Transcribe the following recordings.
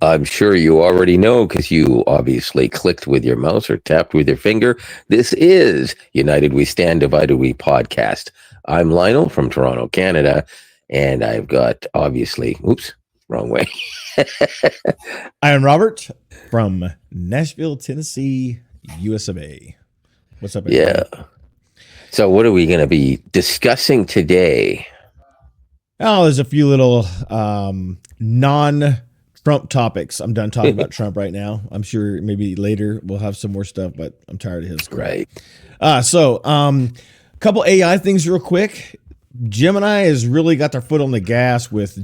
I'm sure you already know because you obviously clicked with your mouse or tapped with your finger. This is United We Stand, Divided We podcast. I'm Lionel from Toronto, Canada, and I've got obviously, oops, wrong way. I am Robert from Nashville, Tennessee, US of A. What's up, everybody? Yeah. So what are we going to be discussing today? Oh, there's a few little non-Trump topics. I'm done talking about Trump right now. I'm sure maybe later we'll have some more stuff, but I'm tired of his crap. Right. So couple AI things real quick. Gemini has really got their foot on the gas with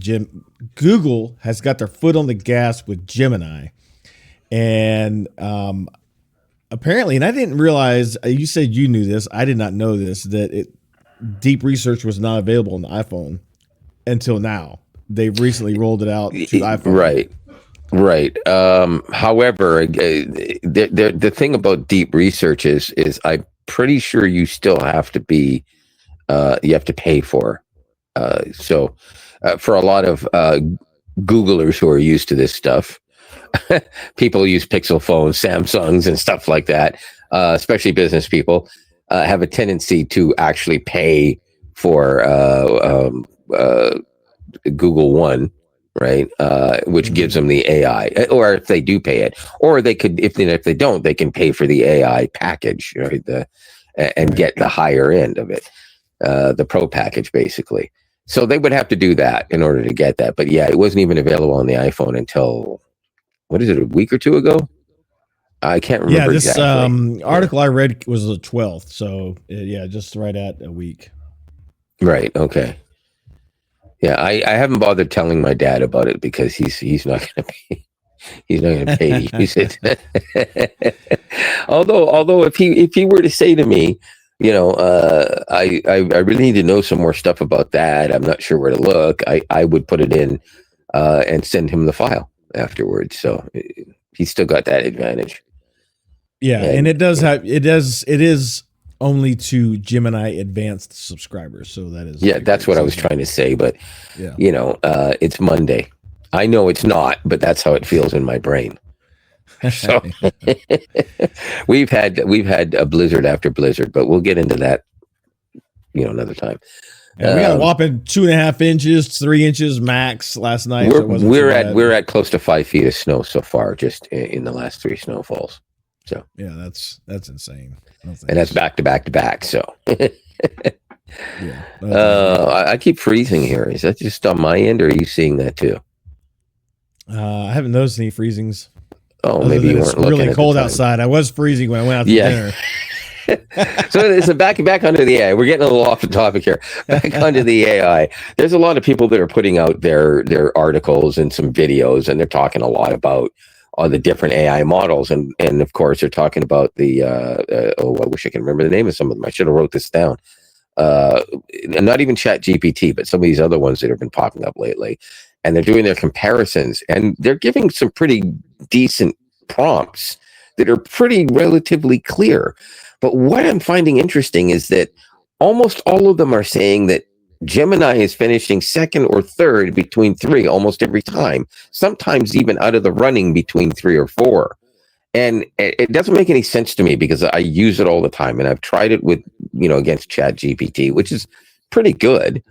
Google has got their foot on the gas with Gemini. And apparently, and I didn't realize, you said you knew this, I did not know this, that deep research was not available on the iPhone until now. They've recently rolled it out to iPhone. Right. However, the thing about deep research is I'm pretty sure you still have to be, you have to pay for. So for a lot of Googlers who are used to this stuff, people use Pixel phones, Samsungs, and stuff like that, especially business people, have a tendency to actually pay for Google One, right? Which gives them the AI, or if they do pay it, or they could, if they don't, they can pay for the AI package, right? And get the higher end of it, the pro package, basically. So they would have to do that in order to get that. But yeah, it wasn't even available on the iPhone until, what is it, a week or two ago? I can't remember. Yeah, this exactly. article I read was the 12th. So yeah, just right at a week. Right. Okay. Yeah, I haven't bothered telling my dad about it because he's not going to pay. He's not going to pay to use it. although if he were to say to me, you know, I really need to know some more stuff about that, I'm not sure where to look, I would put it in and send him the file afterwards. So he's still got that advantage. Yeah, and it is only to Gemini Advanced subscribers. So that is, yeah, that's what I was trying to say. But yeah, you know, it's Monday. I know it's not, but that's how it feels in my brain. So we've had a blizzard after blizzard, but we'll get into that, you know, another time. And we got a whopping 2.5 inches, 3 inches max last night. We're at close to 5 feet of snow so far, just in the last 3 snowfalls. So yeah, that's insane. And that's back to back to back. So yeah, I keep freezing here. Is that just on my end, or are you seeing that too? I haven't noticed any freezings. Oh, maybe you weren't looking. It's really cold outside. I was freezing when I went out to dinner. So it's back onto the AI. We're getting a little off the topic here. Back onto the AI. There's a lot of people that are putting out their articles and some videos, and they're talking a lot about all the different AI models, and of course they're talking about the I wish I could remember the name of some of them. I should have wrote this down. Not even ChatGPT, but some of these other ones that have been popping up lately, and they're doing their comparisons, and they're giving some pretty decent prompts that are pretty relatively clear. But what I'm finding interesting is that almost all of them are saying that Gemini is finishing second or third between 3 almost every time, sometimes even out of the running between 3 or 4. And it doesn't make any sense to me because I use it all the time, and I've tried it with, you know, against ChatGPT, which is pretty good.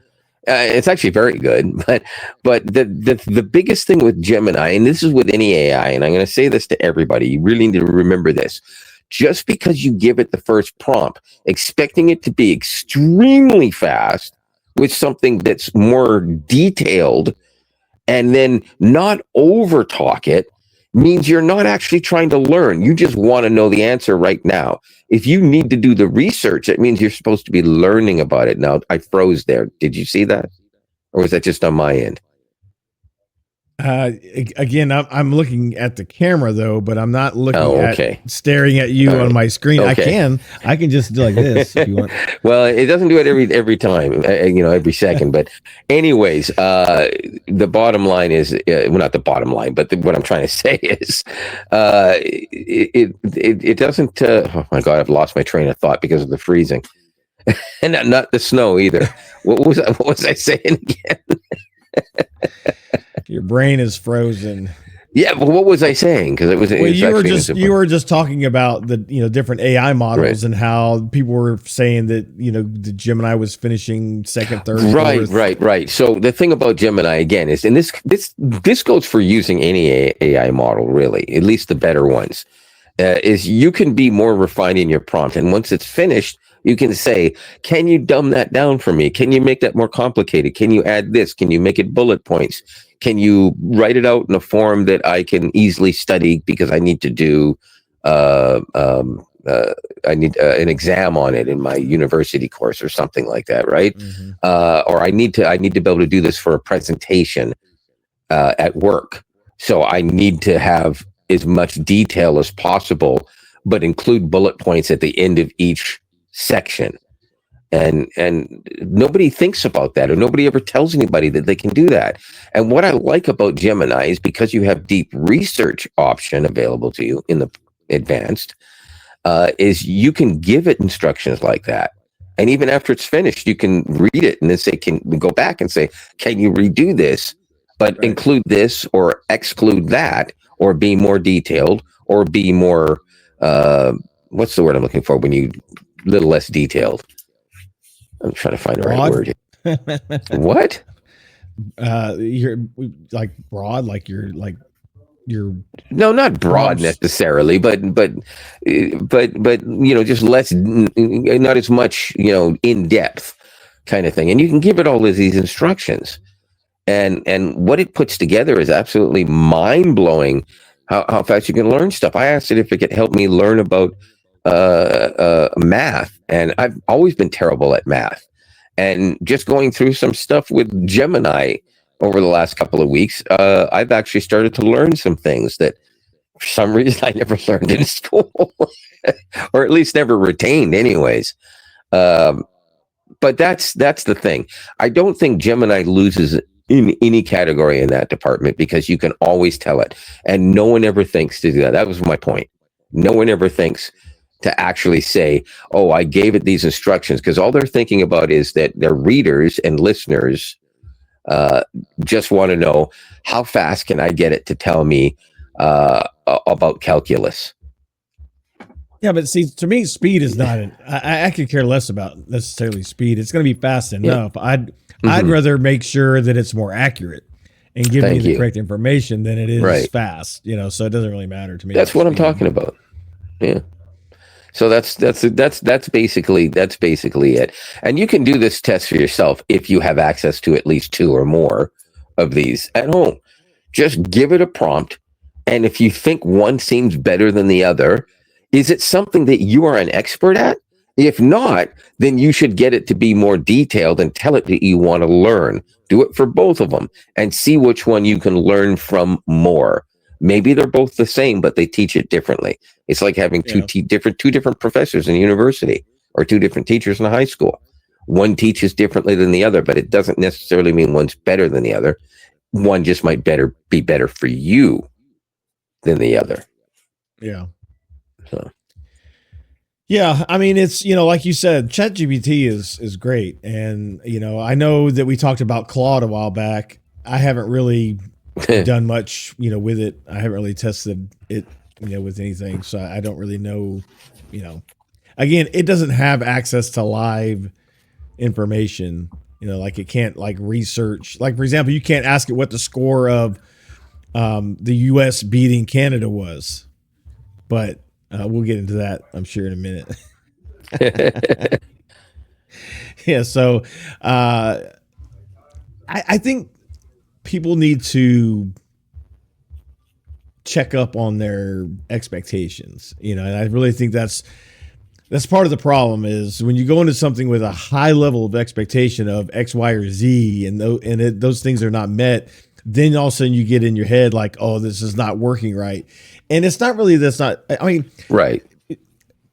It's actually very good, but the biggest thing with Gemini, and this is with any AI, and I'm going to say this to everybody, you really need to remember this. Just because you give it the first prompt, expecting it to be extremely fast with something that's more detailed, and then not over talk it, means you're not actually trying to learn. You just want to know the answer right now. If you need to do the research, it means you're supposed to be learning about it. Now, I froze there. Did you see that? Or was that just on my end? Again, I'm looking at the camera though, but I'm not looking at staring at you on my screen. Okay. I can just do like this if you want. Well, it doesn't do it every time, you know, every second. But anyways, the bottom line is, well, not the bottom line, but what I'm trying to say is, it doesn't. Oh my God, I've lost my train of thought because of the freezing, and not the snow either. What was I saying again? Your brain is frozen. Yeah, but what was I saying? Because it was. Well, you were just talking about the different AI models, right, and how people were saying that the Gemini was finishing second, third, right, fourth. right. So the thing about Gemini again is, and this goes for using any AI model, really, at least the better ones, is you can be more refined in your prompt, and once it's finished, you can say, "Can you dumb that down for me? Can you make that more complicated? Can you add this? Can you make it bullet points? Can you write it out in a form that I can easily study because I need to do I need an exam on it in my university course or something like that, right? Mm-hmm. Or I need to be able to do this for a presentation at work. So I need to have as much detail as possible, but include bullet points at the end of each section." And nobody thinks about that, or nobody ever tells anybody that they can do that. And what I like about Gemini is because you have deep research option available to you in the advanced, is you can give it instructions like that. And even after it's finished, you can read it and then say, can we go back and say, can you redo this, but right, include this or exclude that, or be more detailed, or be more, what's the word I'm looking for when you little less detailed? I'm trying to find the right word. What? You're like broad, like you're no, not broad necessarily, but just less, not as much, in depth kind of thing. And you can give it all of these instructions, and what it puts together is absolutely mind blowing. How fast you can learn stuff. I asked it if it could help me learn about math, and I've always been terrible at math. And just going through some stuff with Gemini over the last couple of weeks, I've actually started to learn some things that for some reason I never learned in school, or at least never retained anyways. But that's the thing. I don't think Gemini loses in any category in that department, because you can always tell it, and no one ever thinks to do that. That was my point. No one ever thinks to actually say, oh, I gave it these instructions, because all they're thinking about is that their readers and listeners just want to know, how fast can I get it to tell me about calculus? Yeah, but see, to me, speed is not I could care less about necessarily speed. It's going to be fast enough. Yeah. I'd rather make sure that it's more accurate and give me the correct information than it is fast. So it doesn't really matter to me. That's what I'm talking about. Yeah. So that's basically it. And you can do this test for yourself if you have access to at least 2 or more of these at home. Just give it a prompt, and if you think one seems better than the other, is it something that you are an expert at? If not, then you should get it to be more detailed and tell it that you want to learn. Do it for both of them and see which one you can learn from more. Maybe they're both the same, but they teach it differently. It's like having two different professors in university, or 2 different teachers in high school. One teaches differently than the other, but it doesn't necessarily mean one's better than the other. One just might be better for you than the other. Yeah. So. Yeah, I mean, it's, like you said, ChatGPT is great. And, I know that we talked about Claude a while back. I haven't really done much, with it. I haven't really tested it, with anything. So I don't really know, again, it doesn't have access to live information, like it can't research. Like, for example, you can't ask it what the score of the US beating Canada was, but we'll get into that, I'm sure, in a minute. Yeah. So I think people need to check up on their expectations, and I really think that's part of the problem, is when you go into something with a high level of expectation of X, Y, or Z, and those things are not met, then all of a sudden you get in your head like, oh, this is not working right. And it's not really, right.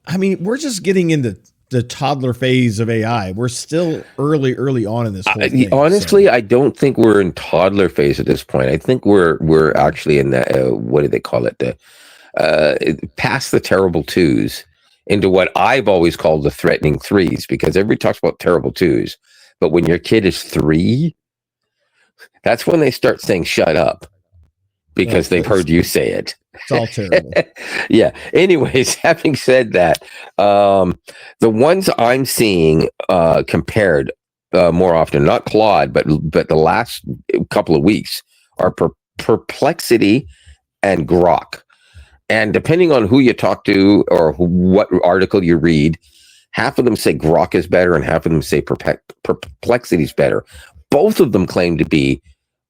I mean, we're just getting into the toddler phase of AI. We're still early on in this whole thing. Honestly, I don't think we're in toddler phase at this point. I think we're actually in that, what do they call it? Past the terrible 2s into what I've always called the threatening 3s, because everybody talks about terrible 2s. But when your kid is 3, that's when they start saying, shut up. because they've heard you say it. It's all terrible. Yeah. Anyways, having said that, the ones I'm seeing compared more often, not Claude, but the last couple of weeks are Perplexity and Grok. And depending on who you talk to or what article you read, half of them say Grok is better and half of them say Perplexity is better. Both of them claim to be,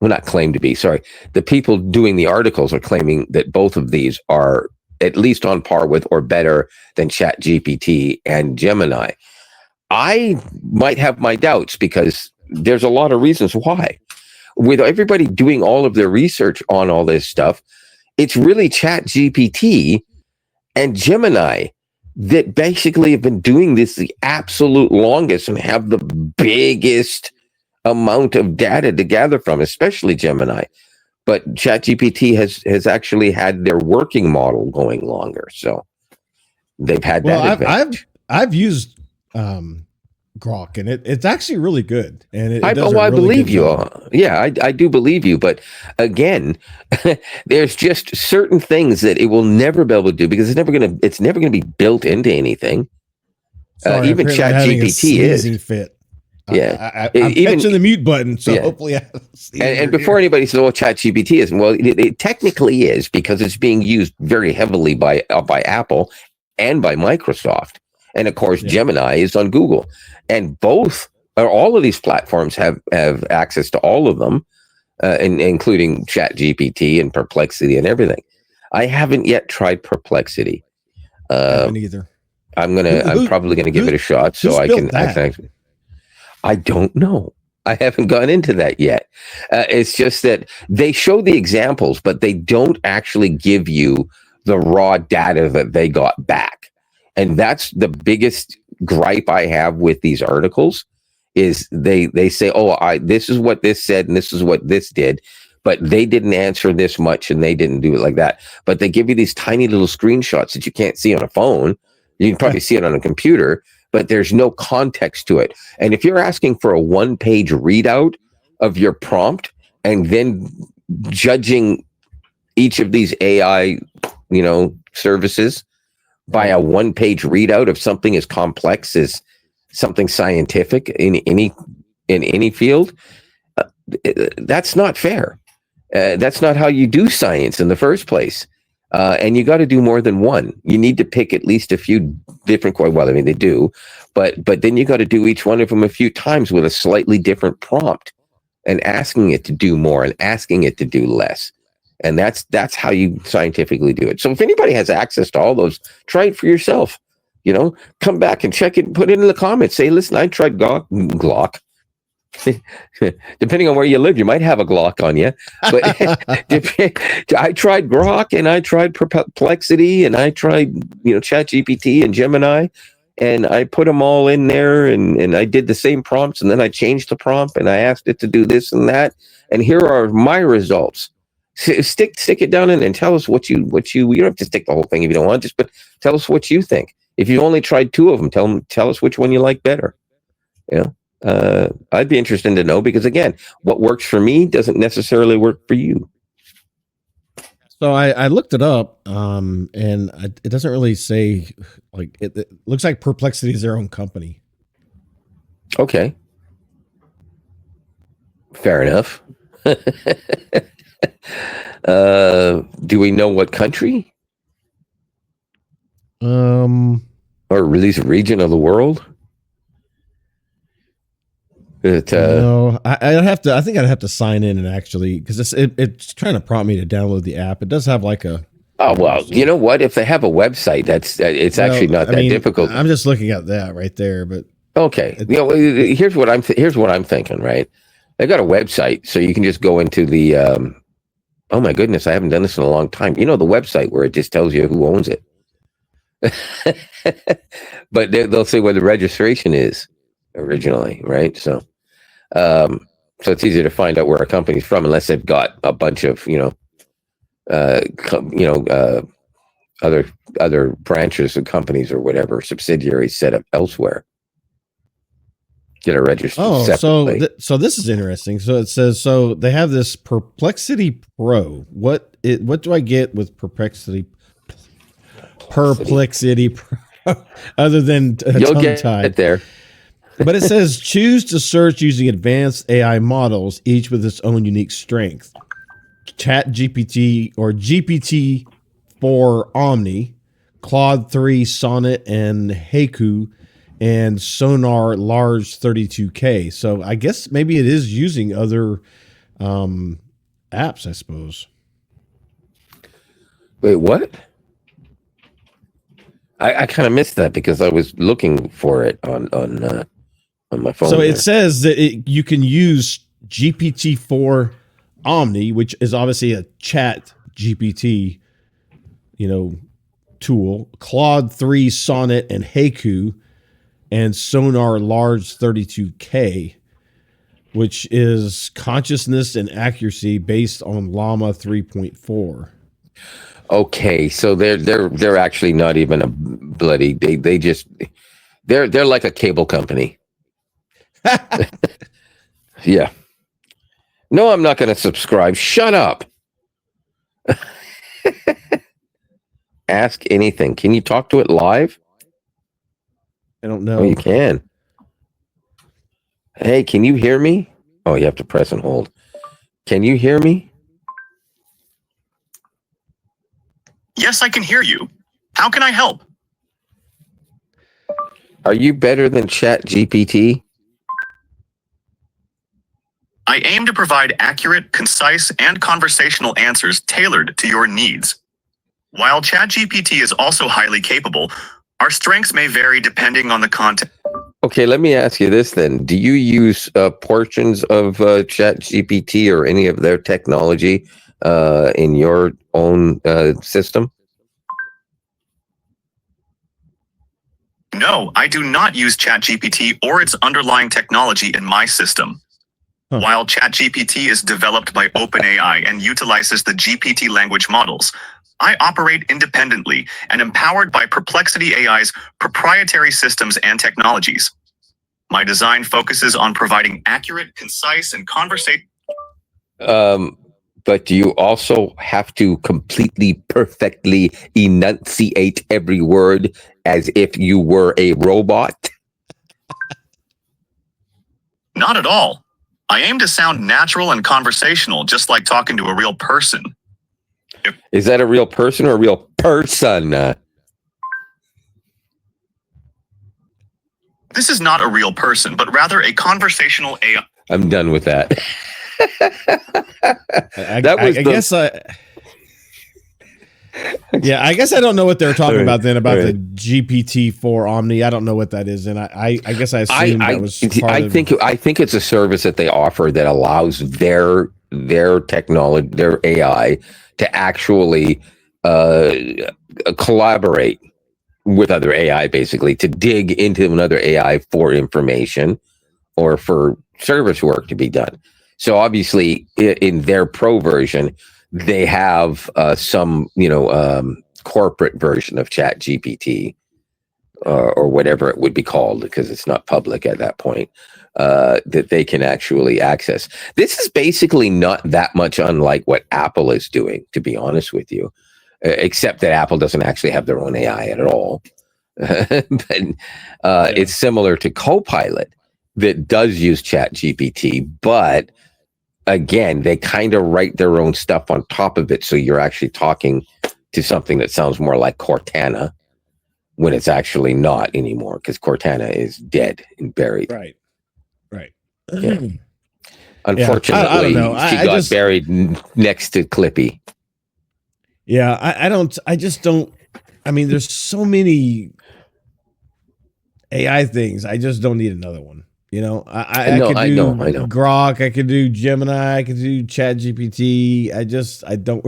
well, not claim to be, sorry. The people doing the articles are claiming that both of these are at least on par with or better than ChatGPT and Gemini. I might have my doubts because there's a lot of reasons why. With everybody doing all of their research on all this stuff, it's really ChatGPT and Gemini that basically have been doing this the absolute longest and have the biggest amount of data to gather from, especially Gemini. But ChatGPT has actually had their working model going longer, so they've had that advantage. I've used Grok, and it's actually really good. And I believe you. Yeah, I do believe you. But again, there's just certain things that it will never be able to do because it's never gonna be built into anything. Sorry, even ChatGPT is. Fit. Yeah, I'm even touching the mute button, so hopefully. And before anybody says, "Oh, ChatGPT isn't," well, it technically is because it's being used very heavily by Apple and by Microsoft, and of course, Gemini is on Google, and all of these platforms have access to all of them, including ChatGPT and Perplexity and everything. I haven't yet tried Perplexity. I haven't either. I'm probably gonna give it a shot so I can actually. I don't know. I haven't gone into that yet. It's just that they show the examples, but they don't actually give you the raw data that they got back. And that's the biggest gripe I have with these articles is they say, oh, this is what this said and this is what this did, but they didn't answer this much and they didn't do it like that. But they give you these tiny little screenshots that you can't see on a phone. You can probably see it on a computer, but there's no context to it. And if you're asking for a one-page readout of your prompt and then judging each of these AI, services by a one-page readout of something as complex as something scientific in any field, that's not fair. That's not how you do science in the first place. And you got to do more than one. You need to pick at least a few different. Well, I mean, they do, but then you got to do each one of them a few times with a slightly different prompt, and asking it to do more and asking it to do less. And that's how you scientifically do it. So if anybody has access to all those, try it for yourself. Come back and check it. Put it in the comments. Say, listen, I tried Glock. Depending on where you live, you might have a Glock on you. But I tried Grok and I tried Perplexity and I tried, ChatGPT and Gemini, and I put them all in there and I did the same prompts, and then I changed the prompt and I asked it to do this and that, and here are my results. Stick it down in and tell us what you don't have to stick the whole thing if you don't want, but tell us what you think. If you've only tried two of them, tell us which one you like better. I'd be interested to know, because again, what works for me doesn't necessarily work for you. So I looked it up, and it doesn't really say, like, it looks like Perplexity is their own company. Okay. Fair enough. Do we know what country? Or at least region of the world? No, I'd have to. I think I'd have to sign in and actually, because it's trying to prompt me to download the app. It does have like a. Oh well, you know what? If they have a website, it's actually not that difficult. I'm just looking at that right there, but okay. Here's what I'm thinking. Right, they've got a website, so you can just go into the. Oh my goodness, I haven't done this in a long time. The website where it just tells you who owns it. But they'll say where the registration is originally, right? So it's easy to find out where a company's from unless they've got a bunch of other branches of companies or whatever, subsidiaries set up elsewhere. Get a registered separately. So this is interesting. So it says, so they have this Perplexity Pro. What what do I get with perplexity other than You'll tongue get tied? it there. But it says choose to search using advanced AI models, each with its own unique strength. ChatGPT or GPT-4 Omni, Claude 3 Sonnet and Haiku, and Sonar Large 32K. So I guess maybe it is using other apps, I suppose. Wait, what? I kind of missed that because I was looking for it on my phone. So there. it says that you can use GPT-4 Omni, which is obviously a chat GPT, tool, Claude 3 Sonnet and Haiku, and Sonar Large 32K, which is consciousness and accuracy based on Llama 3.4. Okay, so they're actually not even a bloody. They're like a cable company. Yeah. No, I'm not going to subscribe. Shut up. Ask anything. Can you talk to it live? I don't know. Oh, you can. Hey, can you hear me? Oh, you have to press and hold. Can you hear me? Yes, I can hear you. How can I help? Are you better than ChatGPT? I aim to provide accurate, concise, and conversational answers tailored to your needs. While ChatGPT is also highly capable, our strengths may vary depending on the content. Okay, let me ask you this then. Do you use portions of ChatGPT or any of their technology in your own system? No, I do not use ChatGPT or its underlying technology in my system. While ChatGPT is developed by OpenAI and utilizes the GPT language models, I operate independently and empowered by Perplexity AI's proprietary systems and technologies. My design focuses on providing accurate, concise, and conversational. But do you also have to completely, perfectly enunciate every word as if you were a robot? Not at all. I aim to sound natural and conversational, just like talking to a real person. Is that a real person or a real person? This is not a real person, but rather a conversational AI. I'm done with that. I guess I don't know what they were talking about then about the GPT-4 Omni. I don't know what that is, and I guess I assumed that was. I think it's a service that they offer that allows their technology, their AI, to actually collaborate with other AI, basically to dig into another AI for information or for service work to be done. So obviously, in their pro version, they have some, corporate version of ChatGPT or whatever it would be called, because it's not public at that point, that they can actually access. This is basically not that much unlike what Apple is doing, to be honest with you, except that Apple doesn't actually have their own AI at all. But it's similar to Copilot that does use ChatGPT, but again, they kind of write their own stuff on top of it. So you're actually talking to something that sounds more like Cortana when it's actually not anymore, because Cortana is dead and buried. Right. Yeah. Unfortunately, I don't know. She got buried next to Clippy. Yeah, I just don't. I mean, there's so many AI things. I just don't need another one. I could do Grok, I could do Gemini, I could do ChatGPT. I don't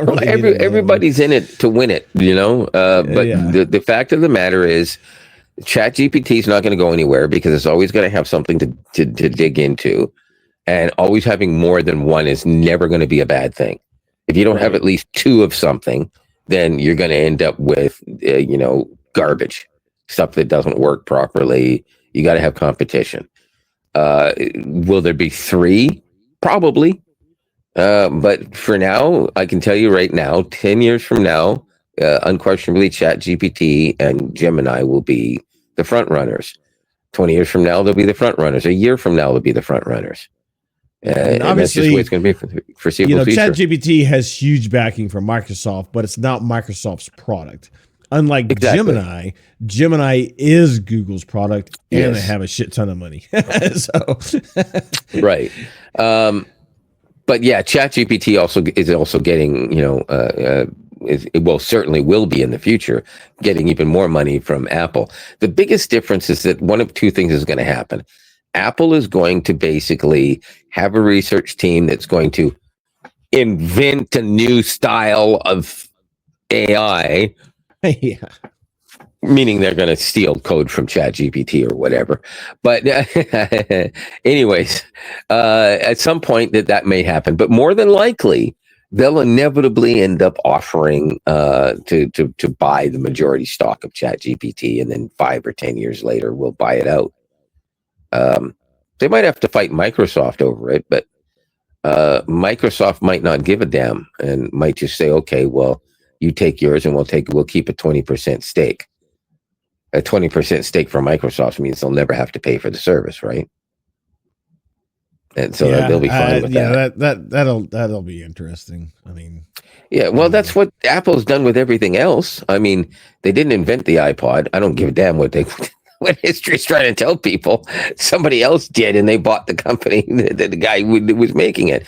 really everybody's in it to win it, but the fact of the matter is ChatGPT is not going to go anywhere because it's always going to have something to dig into, and always having more than one is never going to be a bad thing. If you don't have at least two of something, then you're going to end up with garbage, stuff that doesn't work properly. You got to have competition. Will there be three? Probably. But for now, I can tell you right now, 10 years from now, unquestionably ChatGPT and Gemini will be the front runners. 20 years from now, they'll be the front runners. A year from now, they'll be the front runners. And and that's just the way obviously, it's going to be for the foreseeable future. ChatGPT has huge backing from Microsoft, but it's not Microsoft's product. Unlike Exactly. Gemini is Google's product, and Yes. they have a shit ton of money. Right. But yeah, ChatGPT is also getting, it will certainly will be in the future, getting even more money from Apple. The biggest difference is that one of two things is going to happen. Apple is going to basically have a research team that's going to invent a new style of AI, Yeah. meaning they're going to steal code from ChatGPT or whatever. But anyways, at some point that may happen. But more than likely, they'll inevitably end up offering to buy the majority stock of ChatGPT, and then 5 or 10 years later, we'll buy it out. They might have to fight Microsoft over it, but Microsoft might not give a damn and might just say, okay, well, you take yours and we'll keep a 20% stake. A 20% stake for Microsoft means they'll never have to pay for the service, right? And so they'll be fine with that. That'll be interesting. I mean, yeah, well, that's what Apple's done with everything else. I mean, they didn't invent the iPod. I don't give a damn what history's trying to tell people. Somebody else did, and they bought the company, the guy who was making it.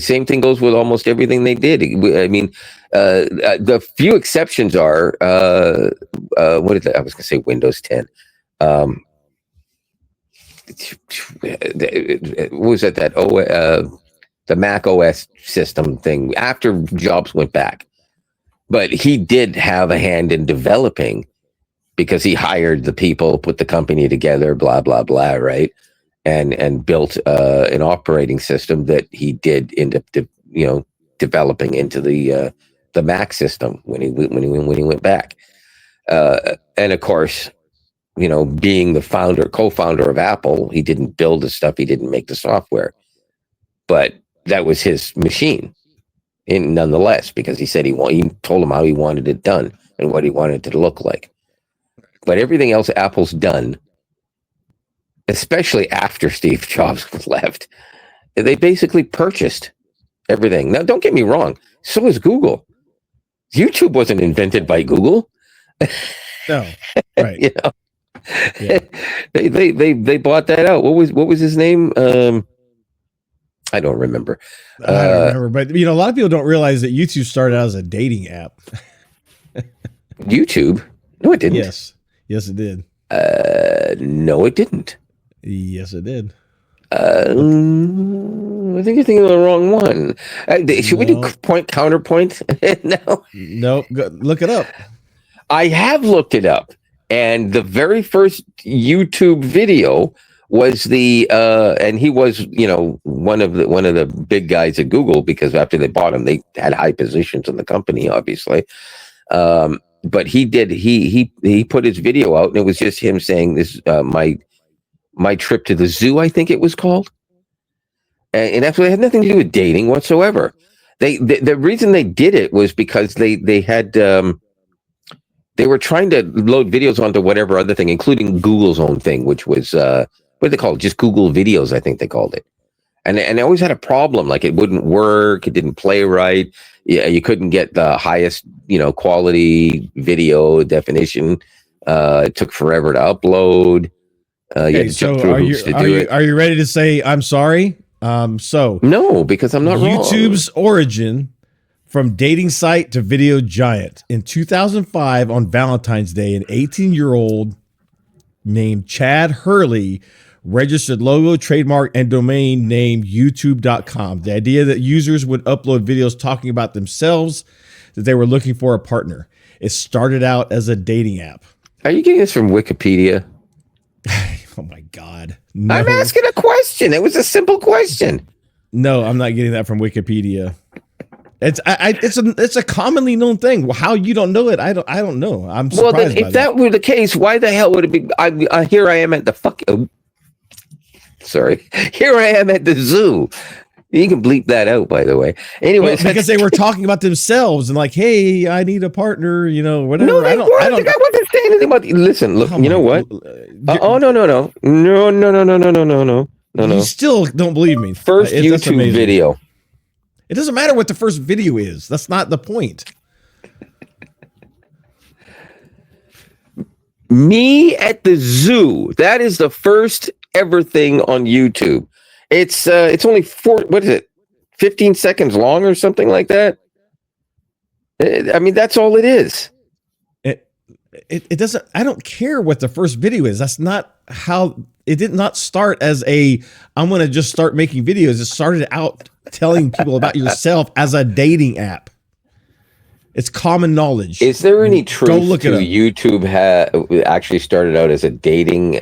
Same thing goes with almost everything they did. I mean, the few exceptions are, what is that? I was going to say Windows 10. What was that? The Mac OS system thing after Jobs went back. But he did have a hand in developing, because he hired the people, put the company together, blah, blah, blah, right? And built an operating system that he did end up, developing into the Mac system when he went back. And of course, being the co-founder of Apple, he didn't build the stuff, he didn't make the software, but that was his machine, and nonetheless, because he said he told him how he wanted it done and what he wanted it to look like. But everything else Apple's done, especially after Steve Jobs left, they basically purchased everything. Now, don't get me wrong, so is Google. YouTube wasn't invented by Google. No, right? Yeah. They bought that out. What was his name? I don't remember. I don't remember, but a lot of people don't realize that YouTube started out as a dating app. YouTube? No, it didn't. Yes, it did. No, it didn't. Yes, it did. I think you're thinking of the wrong one. Should we do counterpoint? No. Nope. Look it up. I have looked it up, and the very first YouTube video was and he was, one of the big guys at Google, because after they bought him, they had high positions in the company, obviously. But he put his video out, and it was just him saying this, my trip to the zoo, I think it was called. And actually, it had nothing to do with dating whatsoever. The reason they did it was because they had, they were trying to load videos onto whatever other thing, including Google's own thing, which was, what did they call it? Just Google Videos, I think they called it. And they always had a problem, like it wouldn't work, it didn't play right. Yeah, you couldn't get the highest, quality video definition. It took forever to upload. You had to jump through hoops to do it. Are you ready to say I'm sorry? No, because I'm not wrong. YouTube's origin from dating site to video giant. In 2005, on Valentine's Day, an 18-year-old named Chad Hurley registered logo, trademark, and domain name YouTube.com. The idea that users would upload videos talking about themselves, that they were looking for a partner. It started out as a dating app. Are you getting this from Wikipedia? Oh my God. No. I'm asking a question. It was a simple question. No, I'm not getting that from Wikipedia. It's a commonly known thing. How you don't know it, I don't know. I'm surprised. Well, then, if that were the case, why the hell would it be? Here I am at the Here I am at the zoo. You can bleep that out, by the way. Anyways, because they were talking about themselves and like, hey, I need a partner, whatever. No, I don't. I wasn't saying anything about. Listen, look. You know what? Oh no. You still don't believe me. First YouTube video. It doesn't matter what the first video is. That's not the point. Me at the zoo. That is the first ever thing on YouTube. It's only 15 seconds long or something like that. I mean, that's all it is. It doesn't. I don't care what the first video is. That's not how. It did not start as I'm going to just start making videos. It started out telling people about yourself as a dating app. It's common knowledge. Is there any truth to YouTube actually started out as a dating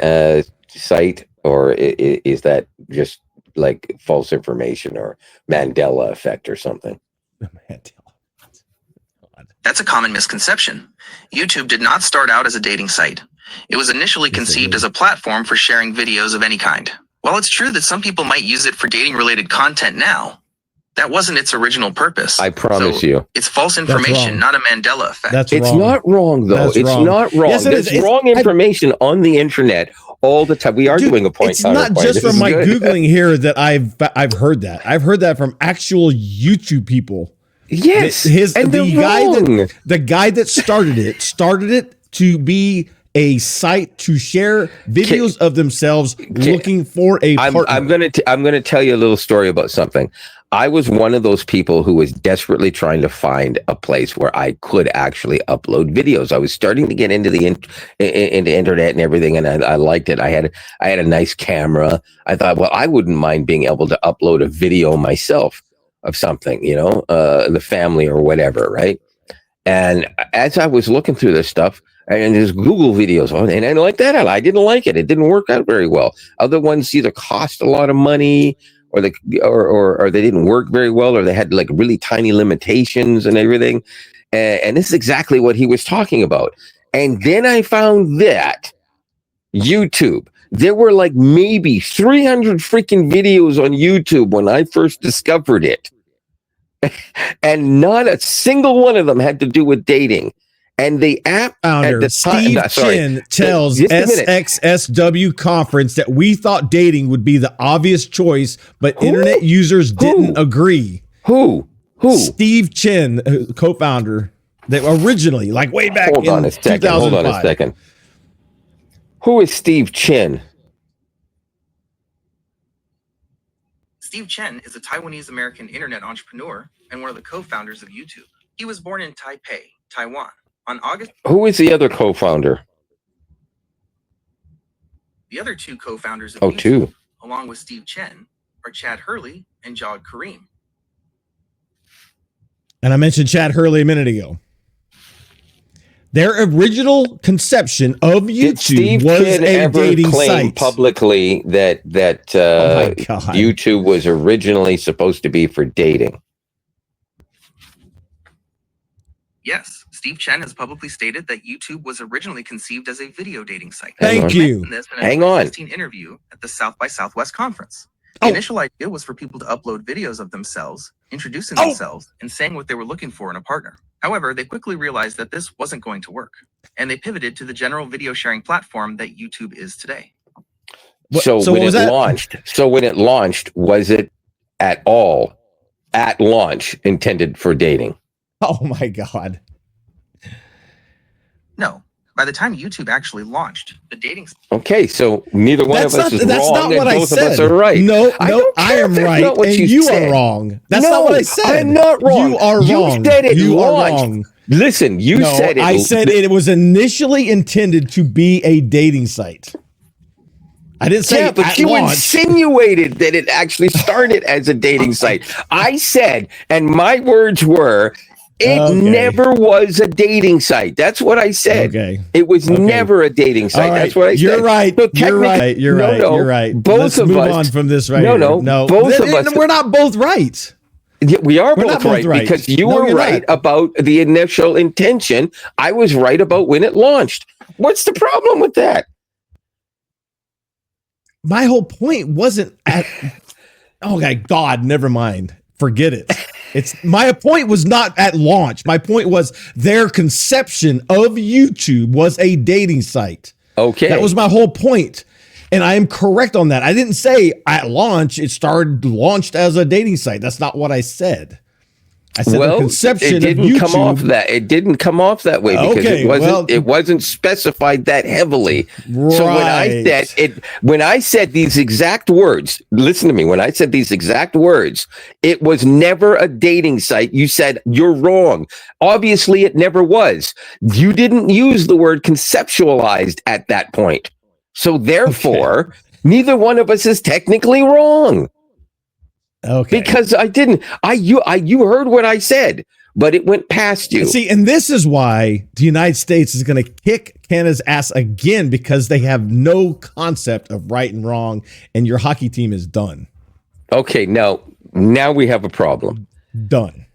site, or is that just like false information or Mandela effect or something? That's a common misconception. YouTube did not start out as a dating site. It was initially conceived as a platform for sharing videos of any kind. While it's true that some people might use it for dating-related content now, that wasn't its original purpose. I promise you. It's false information, not a Mandela effect. It's not wrong, though. It's not wrong. Yes, There's wrong information on the internet all the time. We are doing a point. It's not just from my Googling here that I've heard that. I've heard that from actual YouTube people. Yes, the guy that started it to be a site to share videos of themselves looking for a partner. I'm gonna tell you a little story about something. I was one of those people who was desperately trying to find a place where I could actually upload videos. I was starting to get into the internet and everything, and I liked it. I had a nice camera. I thought, well, I wouldn't mind being able to upload a video myself of something, the family or whatever, right? And as I was looking through this stuff, and there's Google videos on, and I like that. I didn't like it. It didn't work out very well. Other ones either cost a lot of money, or they didn't work very well, or they had like really tiny limitations and everything. And this is exactly what he was talking about. And then I found that YouTube. There were like maybe 300 freaking videos on YouTube when I first discovered it. And not a single one of them had to do with dating. And the app founder Steve Chin tells SXSW conference that we thought dating would be the obvious choice, but internet users didn't agree. Who? Steve Chin, co-founder, that originally, like way back in 2005. Hold on a second. Who is Steve Chin? Steve Chen is a Taiwanese-American internet entrepreneur and one of the co-founders of YouTube. He was born in Taipei, Taiwan. On August. Who is the other co-founder? The other two co-founders of YouTube, along with Steve Chen, are Chad Hurley and Jawed Kareem. And I mentioned Chad Hurley a minute ago. Their original conception of YouTube was a dating site. Publicly that YouTube was originally supposed to be for dating. Yes, Steve Chen has publicly stated that YouTube was originally conceived as a video dating site. Thank you. Hang on. Interview at the South by Southwest conference. The initial idea was for people to upload videos of themselves, introducing themselves, and saying what they were looking for in a partner. However, they quickly realized that this wasn't going to work, and they pivoted to the general video sharing platform that YouTube is today. So when it launched, was it at all at launch intended for dating? Oh my God. No. By the time YouTube actually launched, the dating. Okay, so neither one of us is wrong. That's not what I said. Both of us are right. No, I am right, and you are wrong. That's not what I said. I'm not wrong. You are wrong. You said it you launched. Are wrong. Listen, you said it. I said it was initially intended to be a dating site. I didn't say but you insinuated that it actually started as a dating site. I said, and my words were, it never was a dating site. That's what I said. Okay. It was never a dating site. Right. That's what I said. You're right. You're right. You're right. Both of us. Move on from this right No. Both of us. We're not both right. Yeah, we are both right because you were right about the initial intention. I was right about when it launched. What's the problem with that? My whole point wasn't at Okay, God, never mind. Forget it. It's my point was not at launch. My point was their conception of YouTube was a dating site. Okay. That was my whole point. And I am correct on that. I didn't say at launch it started launched as a dating site. That's not what I said. I said the conception it didn't of YouTube, come off that. It didn't come off that way because it wasn't specified that heavily. Right. So when I said these exact words, listen to me. When I said these exact words, it was never a dating site. You said you're wrong. Obviously, it never was. You didn't use the word conceptualized at that point. So therefore, neither one of us is technically wrong. Okay. Because I didn't. You heard what I said, but it went past you. See, and this is why the United States is going to kick Canada's ass again because they have no concept of right and wrong, and your hockey team is done. Okay, now we have a problem. Done.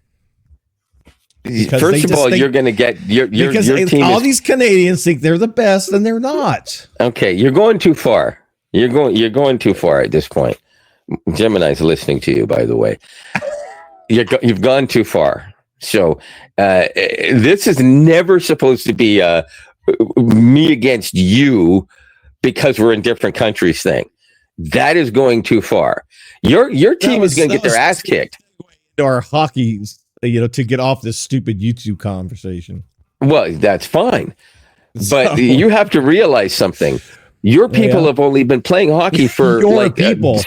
Because first of all, you're going to get your team. All these Canadians think they're the best, and they're not. Okay, you're going too far. You're going too far at this point. Gemini's listening to you, by the way. You've gone too far. So this is never supposed to be me against you because we're in different countries thing. That is going too far. Your team is going to get their ass kicked. Our hockey, to get off this stupid YouTube conversation. Well, that's fine. But you have to realize something. Your people have only been playing hockey for people.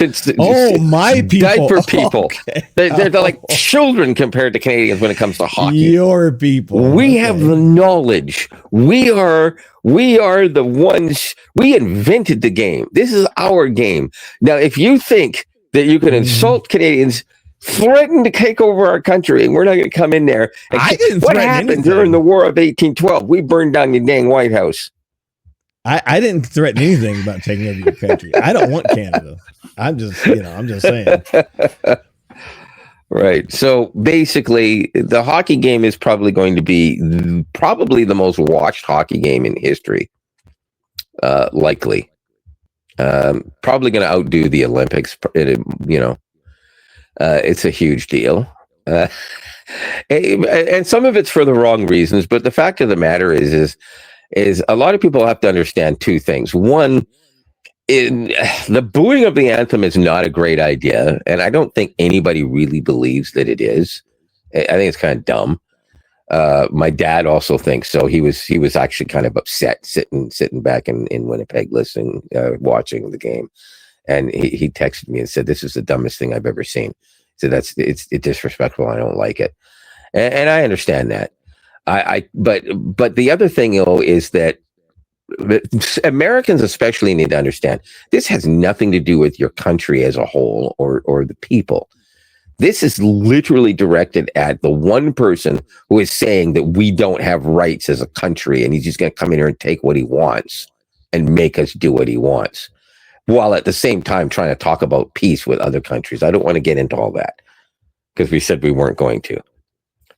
My people, diaper people. Okay. They're like children compared to Canadians when it comes to hockey. Your people. We have the knowledge. We are the ones. We invented the game. This is our game. Now, if you think that you can insult Canadians, threaten to take over our country, and we're not going to come in there. What happened during the War of 1812? We burned down your dang White House. I didn't threaten anything about taking over your country. I don't want Canada. I'm just saying. Right. So basically, the hockey game is probably going to be the most watched hockey game in history. Likely. Probably going to outdo the Olympics. It's a huge deal. And some of it's for the wrong reasons. But the fact of the matter is a lot of people have to understand two things. One, the booing of the anthem is not a great idea, and I don't think anybody really believes that it is. I think it's kind of dumb. My dad also thinks so. He was actually kind of upset sitting back in Winnipeg listening, watching the game, and he texted me and said, "This is the dumbest thing I've ever seen." So it's disrespectful. I don't like it, and I understand that. But the other thing, is that Americans especially need to understand this has nothing to do with your country as a whole or the people. This is literally directed at the one person who is saying that we don't have rights as a country, and he's just going to come in here and take what he wants and make us do what he wants, while at the same time trying to talk about peace with other countries. I don't want to get into all that because we said we weren't going to.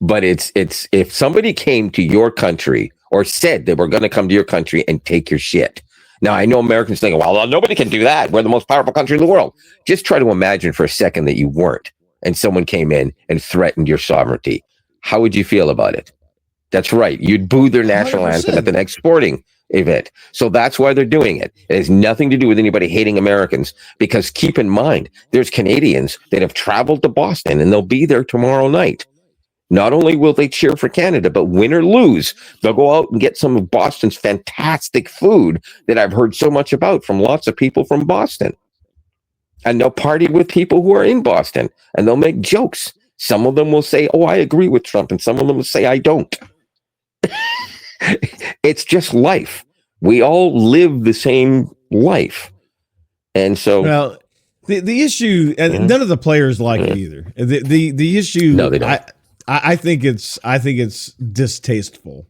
But it's if somebody came to your country or said that we're going to come to your country and take your shit. Now, I know Americans think, well, nobody can do that. We're the most powerful country in the world. Just try to imagine for a second that you weren't and someone came in and threatened your sovereignty. How would you feel about it? That's right. You'd boo their national 100%. Anthem at the next sporting event. So that's why they're doing it. It has nothing to do with anybody hating Americans, because keep in mind, there's Canadians that have traveled to Boston and they'll be there tomorrow night. Not only will they cheer for Canada, but win or lose, they'll go out and get some of Boston's fantastic food that I've heard so much about from lots of people from Boston. And they'll party with people who are in Boston, and they'll make jokes. Some of them will say, "Oh, I agree with Trump," and some of them will say, "I don't." It's just life. We all live the same life. And so... Well, the issue, and none of the players like it either. The issue... No, they don't. I think it's distasteful.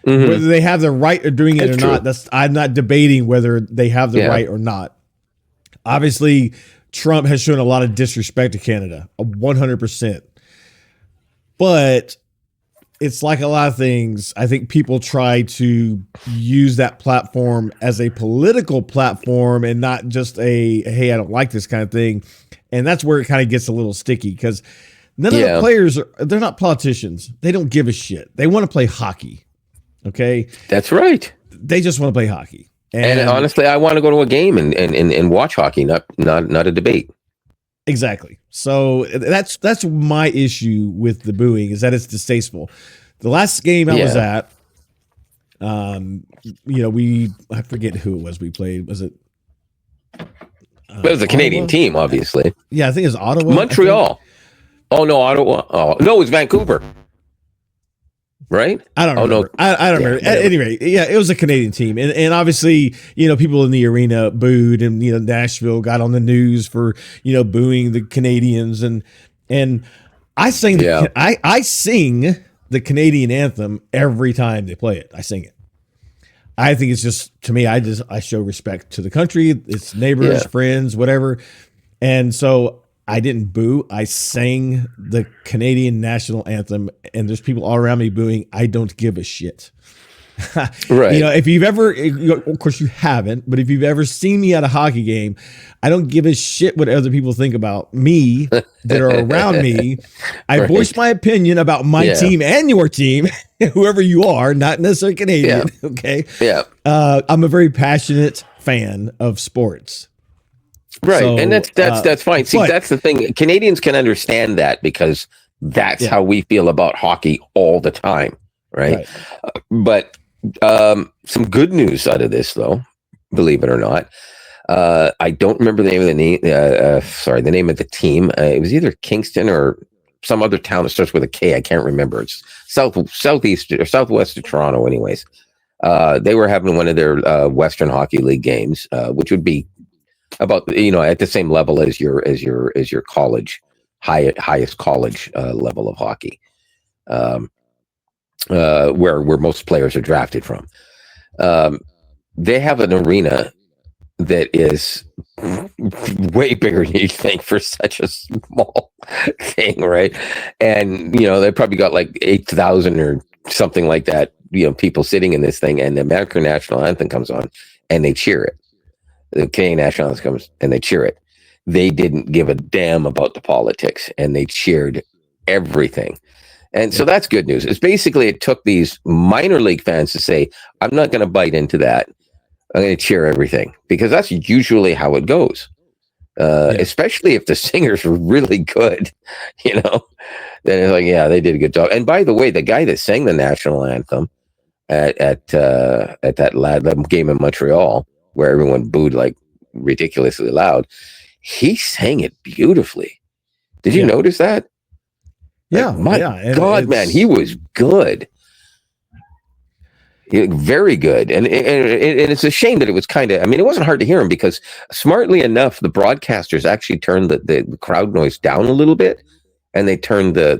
Mm-hmm. Whether they have the right of doing it or not, I'm not debating whether they have the right or not. Obviously, Trump has shown a lot of disrespect to Canada, 100%. But it's like a lot of things. I think people try to use that platform as a political platform and not just a, hey, I don't like this kind of thing. And that's where it kind of gets a little sticky because none of the players they're not politicians. They don't give a shit. They want to play hockey. Okay. That's right. They just want to play hockey. And honestly, I want to go to a game and watch hockey, not a debate. Exactly. So that's my issue with the booing is that it's distasteful. The last game I was at, I forget who it was we played. Was it? It was a Canadian team, obviously. Yeah, I think it's Ottawa. Montreal. Oh no, Ottawa. Oh no, it was Vancouver. Right? I don't remember. No. I don't remember. At any rate, it was a Canadian team. And obviously, people in the arena booed and, Nashville got on the news for, booing the Canadians. And I sing, I sing the Canadian anthem every time they play it. I sing it. I think it's just, to me, I show respect to the country, its neighbors, friends, whatever. And so I didn't boo. I sang the Canadian national anthem, and there's people all around me booing. I don't give a shit. Right. If you've ever, of course you haven't, but if you've ever seen me at a hockey game, I don't give a shit what other people think about me that are around me. I voice my opinion about my team and your team, whoever you are, not necessarily Canadian. Yeah. Okay. Yeah. I'm a very passionate fan of sports. Right. So, and that's fine. See, that's the thing. Canadians can understand that because that's how we feel about hockey all the time. Right. But some good news out of this, though, believe it or not. I don't remember the name of the name of the team. It was either Kingston or some other town that starts with a K. I can't remember. It's southeast or southwest of Toronto, anyways. They were having one of their Western Hockey League games, which would be about at the same level as your college highest college level of hockey, where most players are drafted from. They have an arena that is way bigger than you think for such a small thing, right? And they probably got like 8,000 or something like that, people sitting in this thing, and the American national anthem comes on, and they cheer it. The Canadian national anthem comes and they cheer it. They didn't give a damn about the politics, and they cheered everything. And so that's good news. It's basically, it took these minor league fans to say, I'm not going to bite into that. I'm going to cheer everything, because that's usually how it goes. Especially if the singers are really good, then it's like, yeah, they did a good job. And by the way, the guy that sang the national anthem at that game in Montreal, where everyone booed like ridiculously loud, he sang it beautifully. Did you notice that? Yeah. My God, man, he was good. Very good. And it's a shame that it was it wasn't hard to hear him, because smartly enough, the broadcasters actually turned the crowd noise down a little bit, and they turned the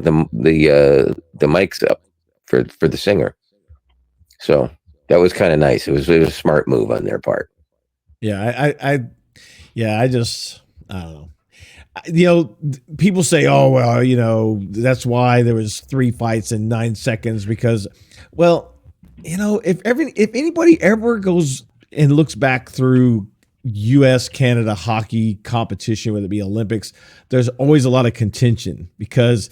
mics up for the singer. So that was kind of nice. It was a smart move on their part. Yeah, I don't know. People say, oh, well, that's why there was 3 fights in 9 seconds, because, well, if anybody ever goes and looks back through U.S. Canada hockey competition, whether it be Olympics, there's always a lot of contention, because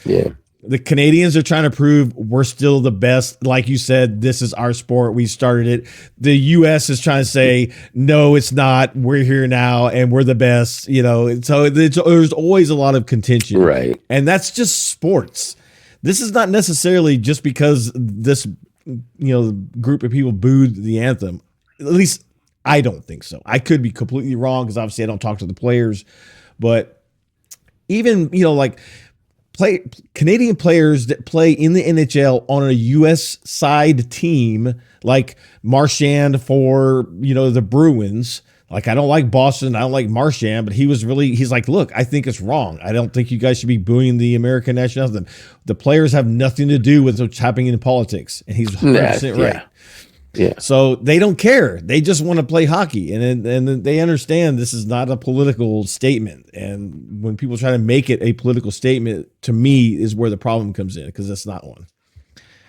the Canadians are trying to prove we're still the best. Like you said, this is our sport. We started it. The U.S. is trying to say, no, it's not. We're here now, and we're the best. So there's always a lot of contention. Right. And that's just sports. This is not necessarily just because this, group of people booed the anthem. At least I don't think so. I could be completely wrong, because obviously I don't talk to the players. But even, Canadian players that play in the NHL on a U.S. side team, like Marchand for, the Bruins. Like, I don't like Boston. I don't like Marchand, but he's like, look, I think it's wrong. I don't think you guys should be booing the American national anthem. The players have nothing to do with what's happening in politics. And he's 100% right. Yeah. So they don't care. They just want to play hockey, and they understand this is not a political statement. And when people try to make it a political statement, to me, is where the problem comes in, because that's not one.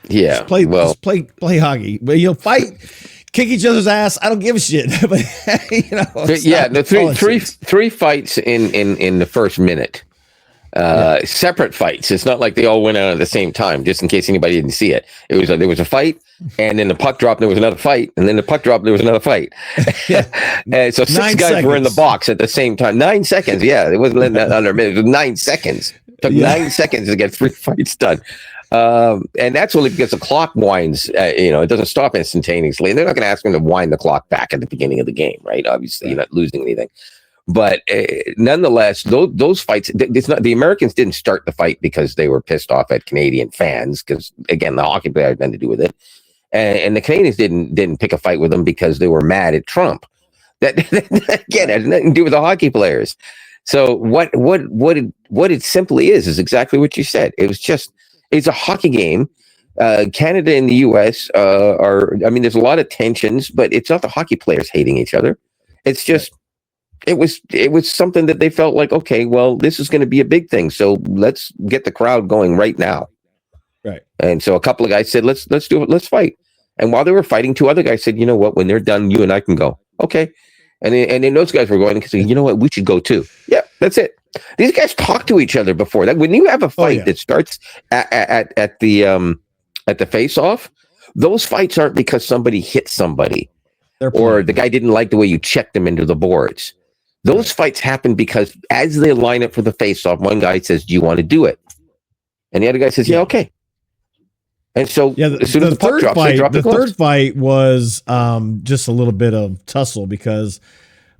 Yeah. Just play hockey. But fight, kick each other's ass. I don't give a shit. But three fights in the first minute. Separate fights. It's not like they all went out at the same time, just in case anybody didn't see it. It was there was a fight, and then the puck dropped, and there was another fight, and then the puck dropped, and there was another fight. And so 6 guys were in the box at the same time. 9 seconds. Yeah, it wasn't under a minute. It was 9 seconds. It took 9 seconds to get 3 fights done. And that's only because the clock winds. It doesn't stop instantaneously, and they're not going to ask them to wind the clock back at the beginning of the game, right? Obviously, you're not losing anything. But nonetheless, those fights, it's not, the Americans didn't start the fight because they were pissed off at Canadian fans, because again, the hockey player had nothing to do with it, and the Canadians didn't pick a fight with them because they were mad at Trump. That again had nothing to do with the hockey players. So what it simply is exactly what you said. It's a hockey game. Canada and the U.S. there's a lot of tensions, but it's not the hockey players hating each other. It's just. It was something that they felt like, okay, well, this is going to be a big thing, so let's get the crowd going right now. Right. And so a couple of guys said, let's do it, let's fight. And while they were fighting, 2 other guys said, you know what, when they're done, you and I can go. Okay. And then those guys were going and saying, you know what, we should go too. Yeah, that's it. These guys talk to each other before that. When you have a fight that starts at the face-off, those fights aren't because somebody hit somebody or the guy didn't like the way you checked them into the boards. Those fights happen because as they line up for the face-off, one guy says, do you want to do it? And the other guy says, yeah, okay. And so as soon as the puck drops, they drop the third fight was just a little bit of tussle because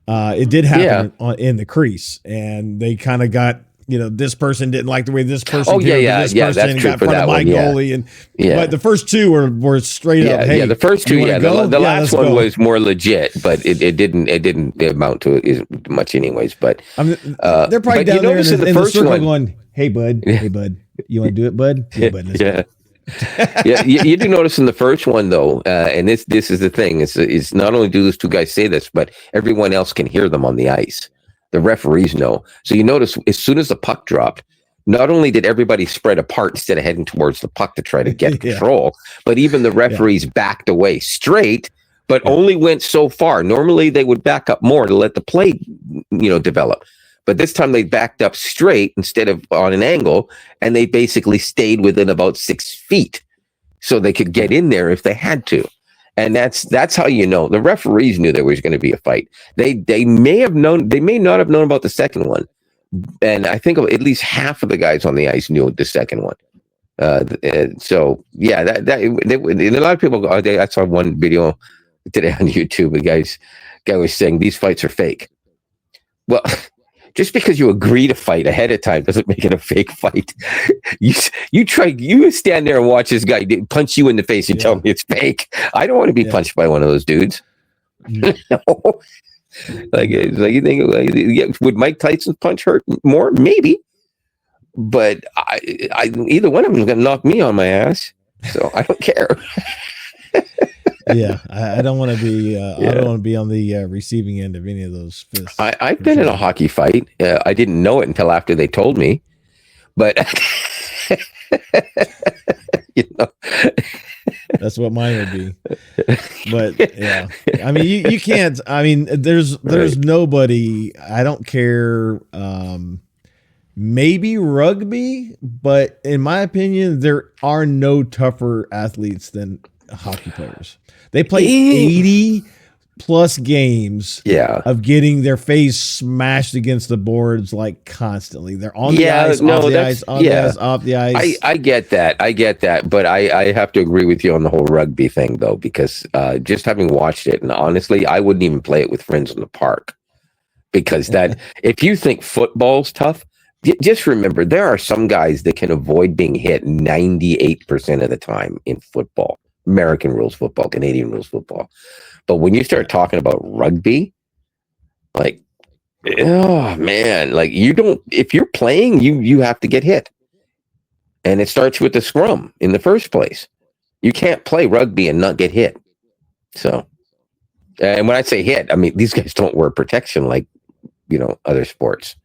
it did happen in the crease. And they kind of got, this person didn't like the way this person did. This person got in front of my goalie. And but the first 2 were straight up. Hey, the first 2, the last one was more legit, but it didn't amount to as much anyways. But they're probably down there in the circle going, hey bud, you want to do it, bud? Yeah, bud. Let's go. You do notice in the first one though, and this is the thing, is not only do those 2 guys say this, but everyone else can hear them on the ice. The referees know. So you notice as soon as the puck dropped, not only did everybody spread apart instead of heading towards the puck to try to get control, but even the referees backed away straight, but only went so far. Normally they would back up more to let the play, develop. But this time they backed up straight instead of on an angle, and they basically stayed within about 6 feet so they could get in there if they had to. And that's how the referees knew there was going to be a fight. They may not have known about the second one, and I think at least half of the guys on the ice knew the second one. So yeah, and a lot of people go. I saw one video today on YouTube. The guy was saying these fights are fake. Well, just because you agree to fight ahead of time doesn't make it a fake fight. You stand there and watch this guy punch you in the face and tell me it's fake. I don't want to be punched by one of those dudes. No. Like you think, would Mike Tyson's punch hurt more? Maybe. But I either one of them is going to knock me on my ass. So I don't care. I don't want to be. I don't want to be on the receiving end of any of those fists. I've been in a hockey fight. I didn't know it until after they told me, but that's what mine would be. But yeah, I mean, you can't. I mean, there's nobody. I don't care. Maybe rugby, but in my opinion, there are no tougher athletes than hockey players. They play 80 plus games of getting their face smashed against the boards like constantly. They're on the ice, off the ice, on the ice, off the ice. I get that. But I have to agree with you on the whole rugby thing though, because just having watched it, and honestly, I wouldn't even play it with friends in the park, because if you think football's tough, just remember there are some guys that can avoid being hit 98% of the time in football. American rules football, Canadian rules football. But when you start talking about rugby, like, oh man, like if you're playing, you have to get hit. And it starts with the scrum in the first place. You can't play rugby and not get hit. So, and when I say hit, I mean, these guys don't wear protection like, other sports.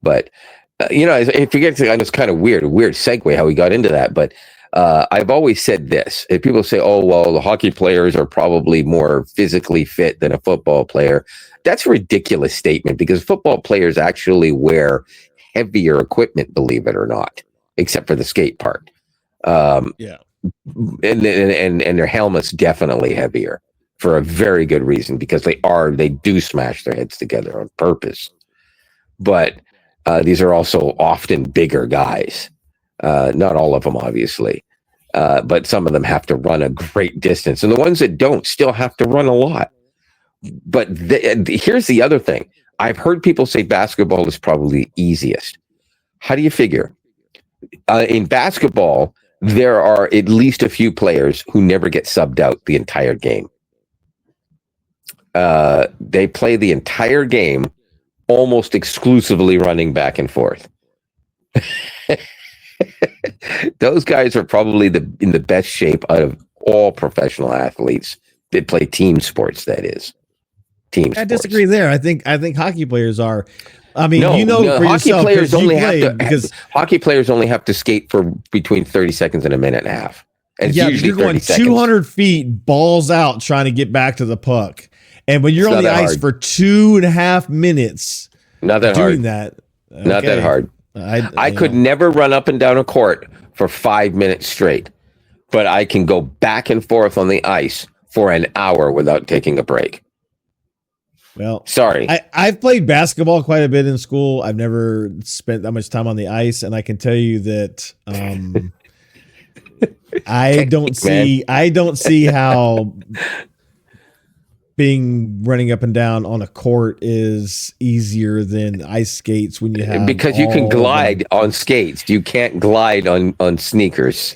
But, I forget, it's kind of weird, a weird segue how we got into that. But I've always said this. If people say, oh, well, the hockey players are probably more physically fit than a football player. That's a ridiculous statement because football players actually wear heavier equipment, believe it or not, except for the skate part. Yeah. And their helmet's definitely heavier for a very good reason because they do smash their heads together on purpose. But these are also often bigger guys. Not all of them, obviously. But some of them have to run a great distance. And the ones that don't still have to run a lot. But here's the other thing. I've heard people say basketball is probably the easiest. How do you figure? In basketball, there are at least a few players who never get subbed out the entire game. They play the entire game almost exclusively running back and forth. Those guys are probably in the best shape out of all professional athletes that play team sports, that is. I disagree there. I think hockey players are. I mean, for hockey yourself, players because hockey players only have to skate for between 30 seconds and a minute and a half. And it's usually you're going 200 feet, balls out, trying to get back to the puck. And when you're on the ice for 2.5 minutes, not that doing hard. That, not that hard. I could never run up and down a court for 5 minutes straight, but I can go back and forth on the ice for an hour without taking a break. Well, sorry. I've played basketball quite a bit in school. I've never spent that much time on the ice, and I can tell you that I don't see how running up and down on a court is easier than ice skates when you have because you can glide on skates. You can't glide on sneakers.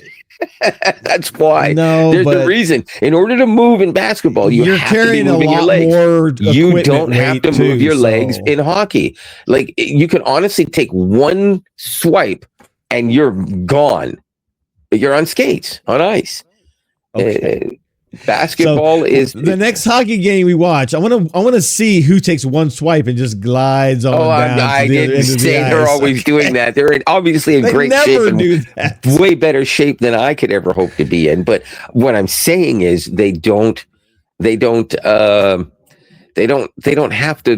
That's why. No, there's a reason. In order to move in basketball, you're carrying a lot more. You don't have to move your legs in hockey. Like you can honestly take one swipe and you're gone. You're on skates on ice. Okay. Basketball is the next hockey game we watch. I want to see who takes one swipe and just glides on down. I didn't say they're always doing that. They're obviously in great shape, way better shape than I could ever hope to be in. But what I'm saying is they don't have to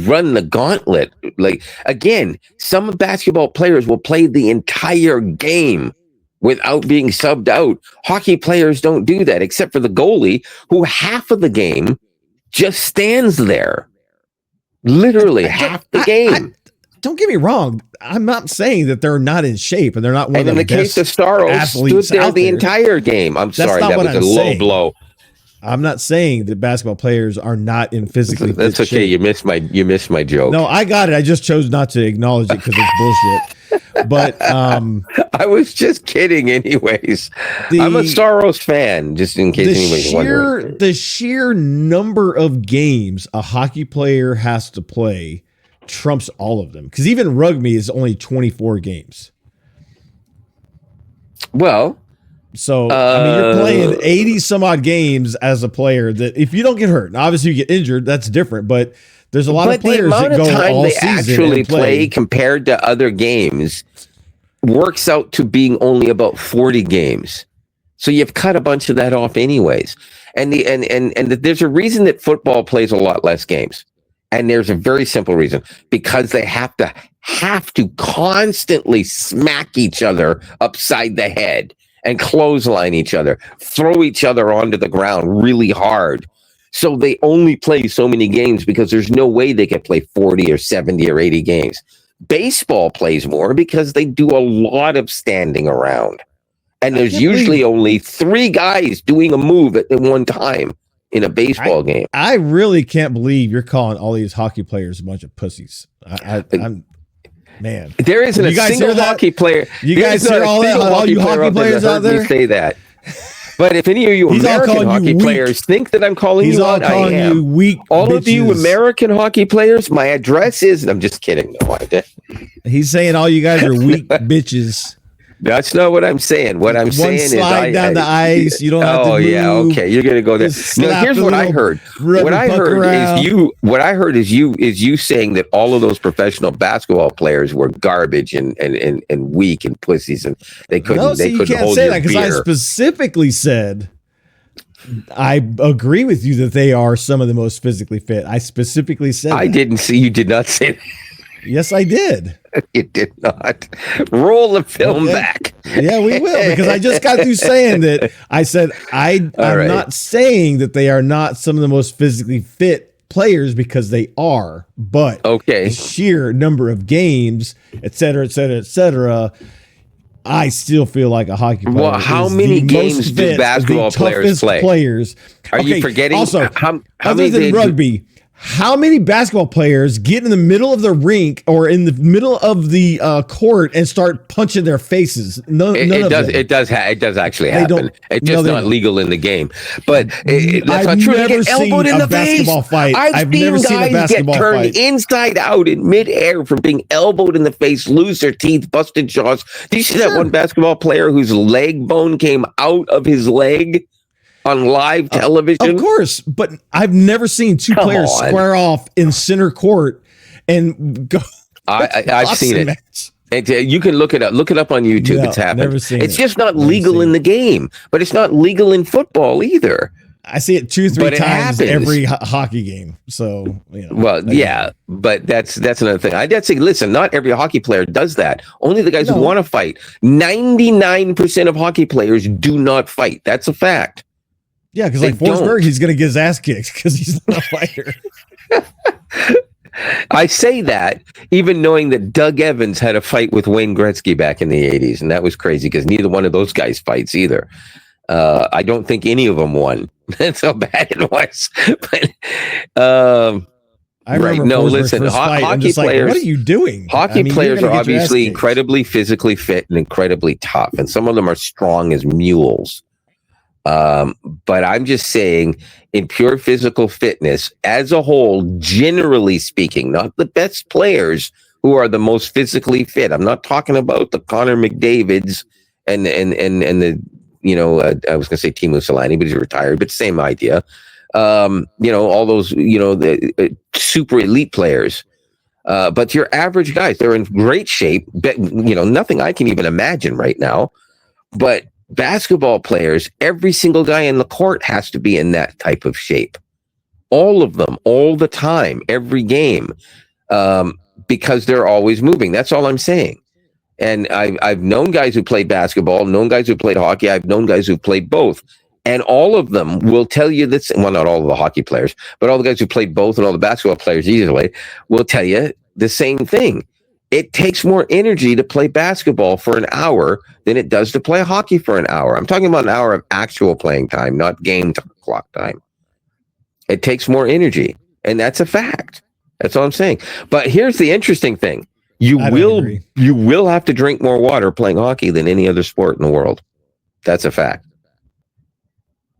run the gauntlet. Like again, some basketball players will play the entire game without being subbed out. Hockey players don't do that, except for the goalie, who half of the game just stands there. Literally half the game. Don't get me wrong. I'm not saying that they're not in shape and they're not one of the best case of Staros stood there the entire game. I'm sorry, that was a low blow. I'm not saying that basketball players are not in physically fit That's okay. shape. You missed my joke. No, I got it. I just chose not to acknowledge it because it's bullshit. But I was just kidding anyways. I'm a Staros fan, just in case anybody's wondering. The sheer number of games a hockey player has to play trumps all of them. Because even rugby is only 24 games. Well, so I mean, you're playing 80 some odd games as a player that if you don't get hurt, now obviously you get injured, that's different, but there's a lot of players that go all season actually play compared to other games works out to being only about 40 games. So you've cut a bunch of that off anyways. And there's a reason that football plays a lot less games. And there's a very simple reason, because they have to constantly smack each other upside the head and clothesline each other, throw each other onto the ground really hard. So they only play so many games because there's no way they can play 40 or 70 or 80 games. Baseball plays more because they do a lot of standing around. And there's usually only 3 guys doing a move at one time in a baseball game. I really can't believe you're calling all these hockey players a bunch of pussies. I'm man. There isn't a single hockey player. You guys hear all you hockey players out there? Say that. But if any of you American hockey players think that I'm calling you out, I am. You weak all bitches. Of you American hockey players, my address is, and I'm just kidding. No, I did. He's saying all you guys are weak bitches. That's not what I'm saying. What I'm saying is slide down the ice. You don't have to move. Yeah, okay. You're gonna go there. No, here's what I heard. What I heard is you saying that all of those professional basketball players were garbage and weak and pussies, and they couldn't. No, they you couldn't can't hold say your that because I beer. specifically said. I agree with you that they are some of the most physically fit. I specifically said I that. didn't see you. Did not say that. Yes, I did. You did not. Roll the film back. Yeah, we will, because I just got through saying that. I said I'm not saying that they are not some of the most physically fit players, because they are, but the sheer number of games, et cetera, et cetera, et cetera, I still feel like a hockey player. Well, how many games do basketball players play? Are you forgetting? Also, how other many than rugby, how many basketball players get in the middle of the rink or in the middle of the court and start punching their faces? It does actually happen. It's just not legal in the game. But that's not true. They get elbowed in the face. I've seen guys get turned inside out in midair from being elbowed in the face, lose their teeth, busted jaws. Did you see that one basketball player whose leg bone came out of his leg on live television? Of course, but I've never seen two players square off in center court and go. I've seen it. You can look it up. Look it up on YouTube. No, it's happened. Never seen it's just not legal in the game, but it's not legal in football either. I see it 2-3 times every hockey game. So, but that's another thing. I'd say, listen, not every hockey player does that. Only the guys who want to fight. 99% of hockey players do not fight. That's a fact. Yeah, because like Forsberg, he's going to get his ass kicked because he's not a fighter. I say that even knowing that Doug Evans had a fight with Wayne Gretzky back in the 80s, and that was crazy because neither one of those guys fights either. I don't think any of them won. That's how bad it was. But listen, hockey players. What are you doing? Hockey players are obviously incredibly physically fit and incredibly tough, and some of them are strong as mules. But I'm just saying, in pure physical fitness as a whole, generally speaking, not the best players who are the most physically fit. I'm not talking about the Connor McDavids and the I was going to say Timo Solani, but he's retired. But same idea. All those the super elite players. But your average guys, they're in great shape. Nothing I can even imagine right now. But basketball players, every single guy in the court has to be in that type of shape. All of them, all the time, every game, because they're always moving. That's all I'm saying. And I've known guys who played basketball, known guys who played hockey. I've known guys who played both. And all of them will tell you this. Well, not all of the hockey players, but all the guys who played both and all the basketball players usually will tell you the same thing. It takes more energy to play basketball for an hour than it does to play hockey for an hour. I'm talking about an hour of actual playing time, not game clock time. It takes more energy, and that's a fact. That's all I'm saying. But here's the interesting thing. You will have to drink more water playing hockey than any other sport in the world. That's a fact.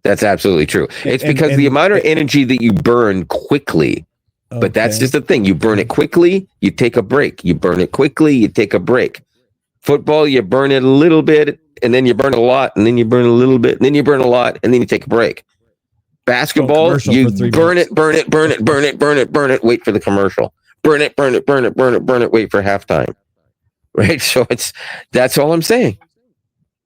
That's absolutely true. It's because the amount of energy that you burn quickly. But that's just the thing. You burn it quickly, you take a break. You burn it quickly, you take a break. Football, you burn it a little bit, and then you burn a lot, and then you burn a little bit, and then you burn a lot, and then you take a break. Basketball, you burn it, wait for the commercial. Burn it, wait for halftime. Right? So that's all I'm saying.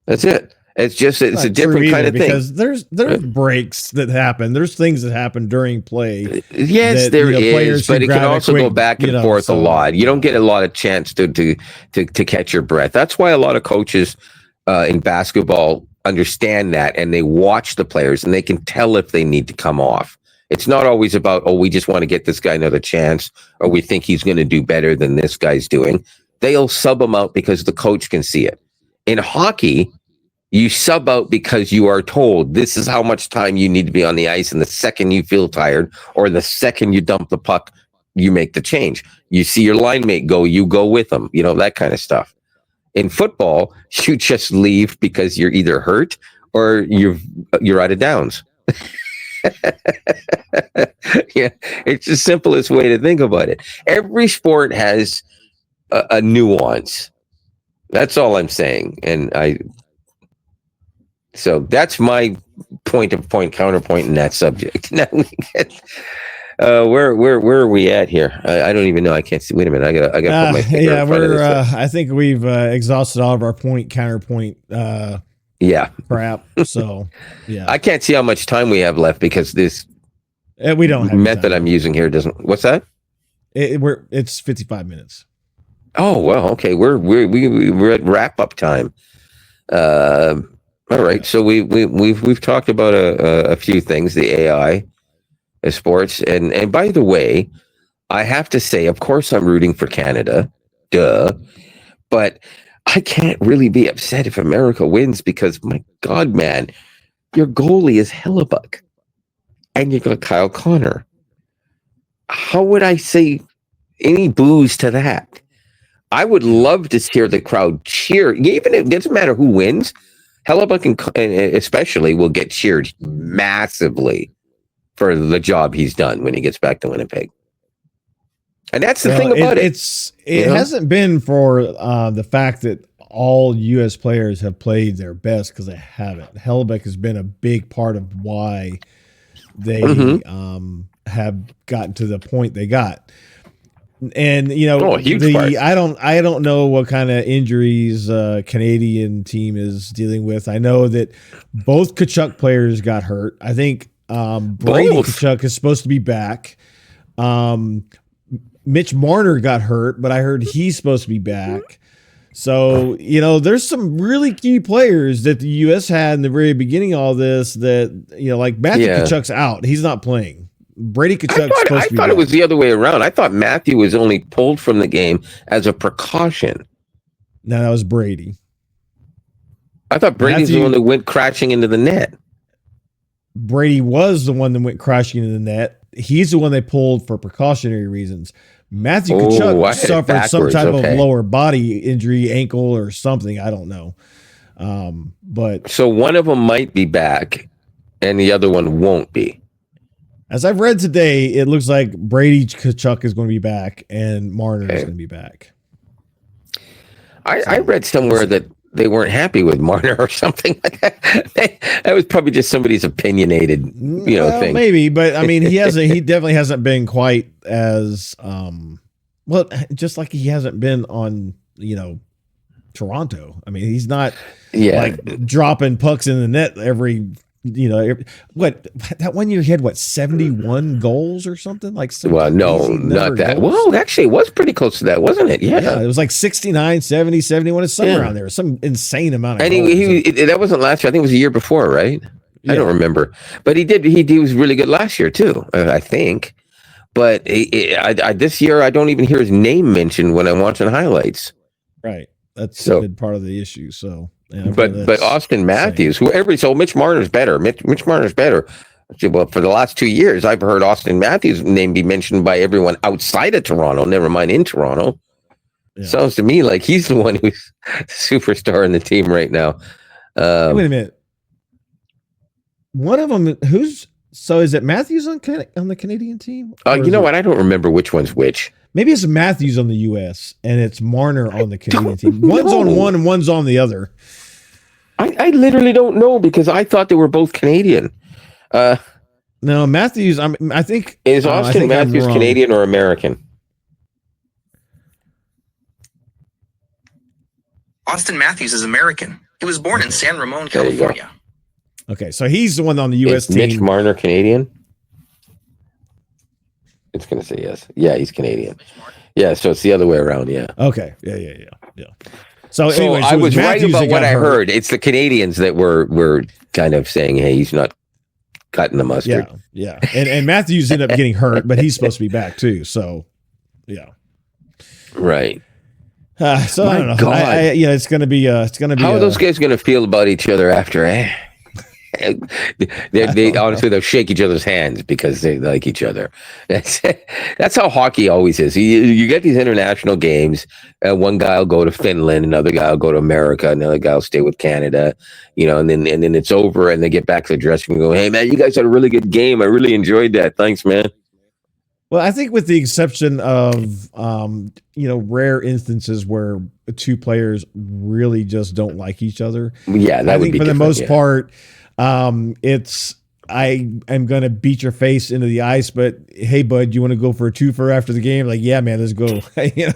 That's it. It's a different kind of thing. Because there's breaks that happen. There's things that happen during play. Yes, there is, but it can also go back and forth a lot. You don't get a lot of chance to catch your breath. That's why a lot of coaches in basketball understand that, and they watch the players, and they can tell if they need to come off. It's not always about, we just want to get this guy another chance, or we think he's going to do better than this guy's doing. They'll sub him out because the coach can see it. In hockey, you sub out because you are told this is how much time you need to be on the ice, and the second you feel tired or the second you dump the puck, you make the change. You see your line mate go, you go with them, that kind of stuff. In football, you just leave because you're either hurt or you're out of downs. Yeah, it's the simplest way to think about it. Every sport has a nuance. That's all I'm saying. So that's my point counterpoint in that subject. Now where are we at here? I don't even know. I can't see. Wait a minute. I gotta put my finger yeah, in front of we're. this. I think we've exhausted all of our counterpoint. Yeah. Crap. So yeah, I can't see how much time we have left because this we don't have method I'm using here doesn't. What's that? It's 55 minutes. Oh well, okay. We're at wrap up time. All right. So we've talked about a few things, the AI, sports, and by the way, I have to say, of course, I'm rooting for Canada, duh, but I can't really be upset if America wins because my God, man, your goalie is Hellebuck, and you got Kyle Connor. How would I say any boos to that? I would love to hear the crowd cheer. Even if it doesn't matter who wins, Hellebuck and especially will get cheered massively for the job he's done when he gets back to Winnipeg. And that's the thing about it. It hasn't been for the fact that all U.S. players have played their best because they haven't. Hellebuck has been a big part of why they have gotten to the point they got. And I don't know what kind of injuries Canadian team is dealing with. I know that both Tkachuk players got hurt. I think Brady Tkachuk is supposed to be back. Mitch Marner got hurt, but I heard he's supposed to be back. So, there's some really key players that the U.S. had in the very beginning of all this that, like Matthew Tkachuk's out. He's not playing. Brady Tkachuk. I thought it was the other way around. I thought Matthew was only pulled from the game as a precaution. No, that was Brady. I thought Brady's the one that went crashing into the net. Brady was the one that went crashing into the net. He's the one they pulled for precautionary reasons. Matthew Tkachuk suffered some type of lower body injury, ankle or something. I don't know. But so one of them might be back, and the other one won't be. As I've read today, it looks like Brady Tkachuk is going to be back and Marner is going to be back. I read somewhere that they weren't happy with Marner or something like that. That was probably just somebody's opinionated, thing. Maybe, but I mean, he definitely hasn't been quite as just like he hasn't been on, Toronto. I mean, he's not like dropping pucks in the net every. That 1 year he had 71 goals or something like. Well, no, not that. Goals. Well, actually, it was pretty close to that, wasn't it? Yeah, it was like 69, 70, 71. It's somewhere around there. Some insane amount of. And goals. That wasn't last year. I think it was the year before, right? Yeah. I don't remember, but he was really good last year too. I think, but this year I don't even hear his name mentioned when I'm watching highlights. Right, that's a big part of the issue. So. Yeah, but Auston Matthews, Mitch Marner's better. Mitch Marner's better. Well, for the last 2 years, I've heard Auston Matthews' name be mentioned by everyone outside of Toronto, never mind in Toronto. Yeah. Sounds to me like he's the one who's superstar in the team right now. Wait a minute. One of them, is it Matthews on the Canadian team? You know what? I don't remember which one's which. Maybe it's Matthews on the U.S. and it's Marner on the Canadian team. One's on one and one's on the other. I literally don't know because I thought they were both Canadian. No, Matthews. I think is Auston Matthews Canadian or American? Auston Matthews is American. He was born in San Ramon, California. Okay, so he's the one on the U.S. team. Mitch Marner Canadian? It's going to say yes. Yeah, he's Canadian. Yeah, so it's the other way around, yeah. Okay, yeah. So anyway, I was right about what I heard. It's the Canadians that were kind of saying, hey, he's not cutting the mustard. Yeah. And Matthews ended up getting hurt, but he's supposed to be back too, so yeah. Right. So I don't know. It's going to be. How are those guys going to feel about each other after? They honestly they'll shake each other's hands because they like each other. That's how hockey always is. You get these international games. One guy will go to Finland, another guy will go to America, another guy will stay with Canada. And then it's over, and they get back to the dressing room and go, "Hey man, you guys had a really good game. I really enjoyed that. Thanks, man." Well, I think with the exception of rare instances where two players really just don't like each other. Yeah, that I would think be for the different, most yeah. part, it's I am gonna beat your face into the ice, but hey, bud, you want to go for a twofer after the game? Like, yeah, man, let's go. You know?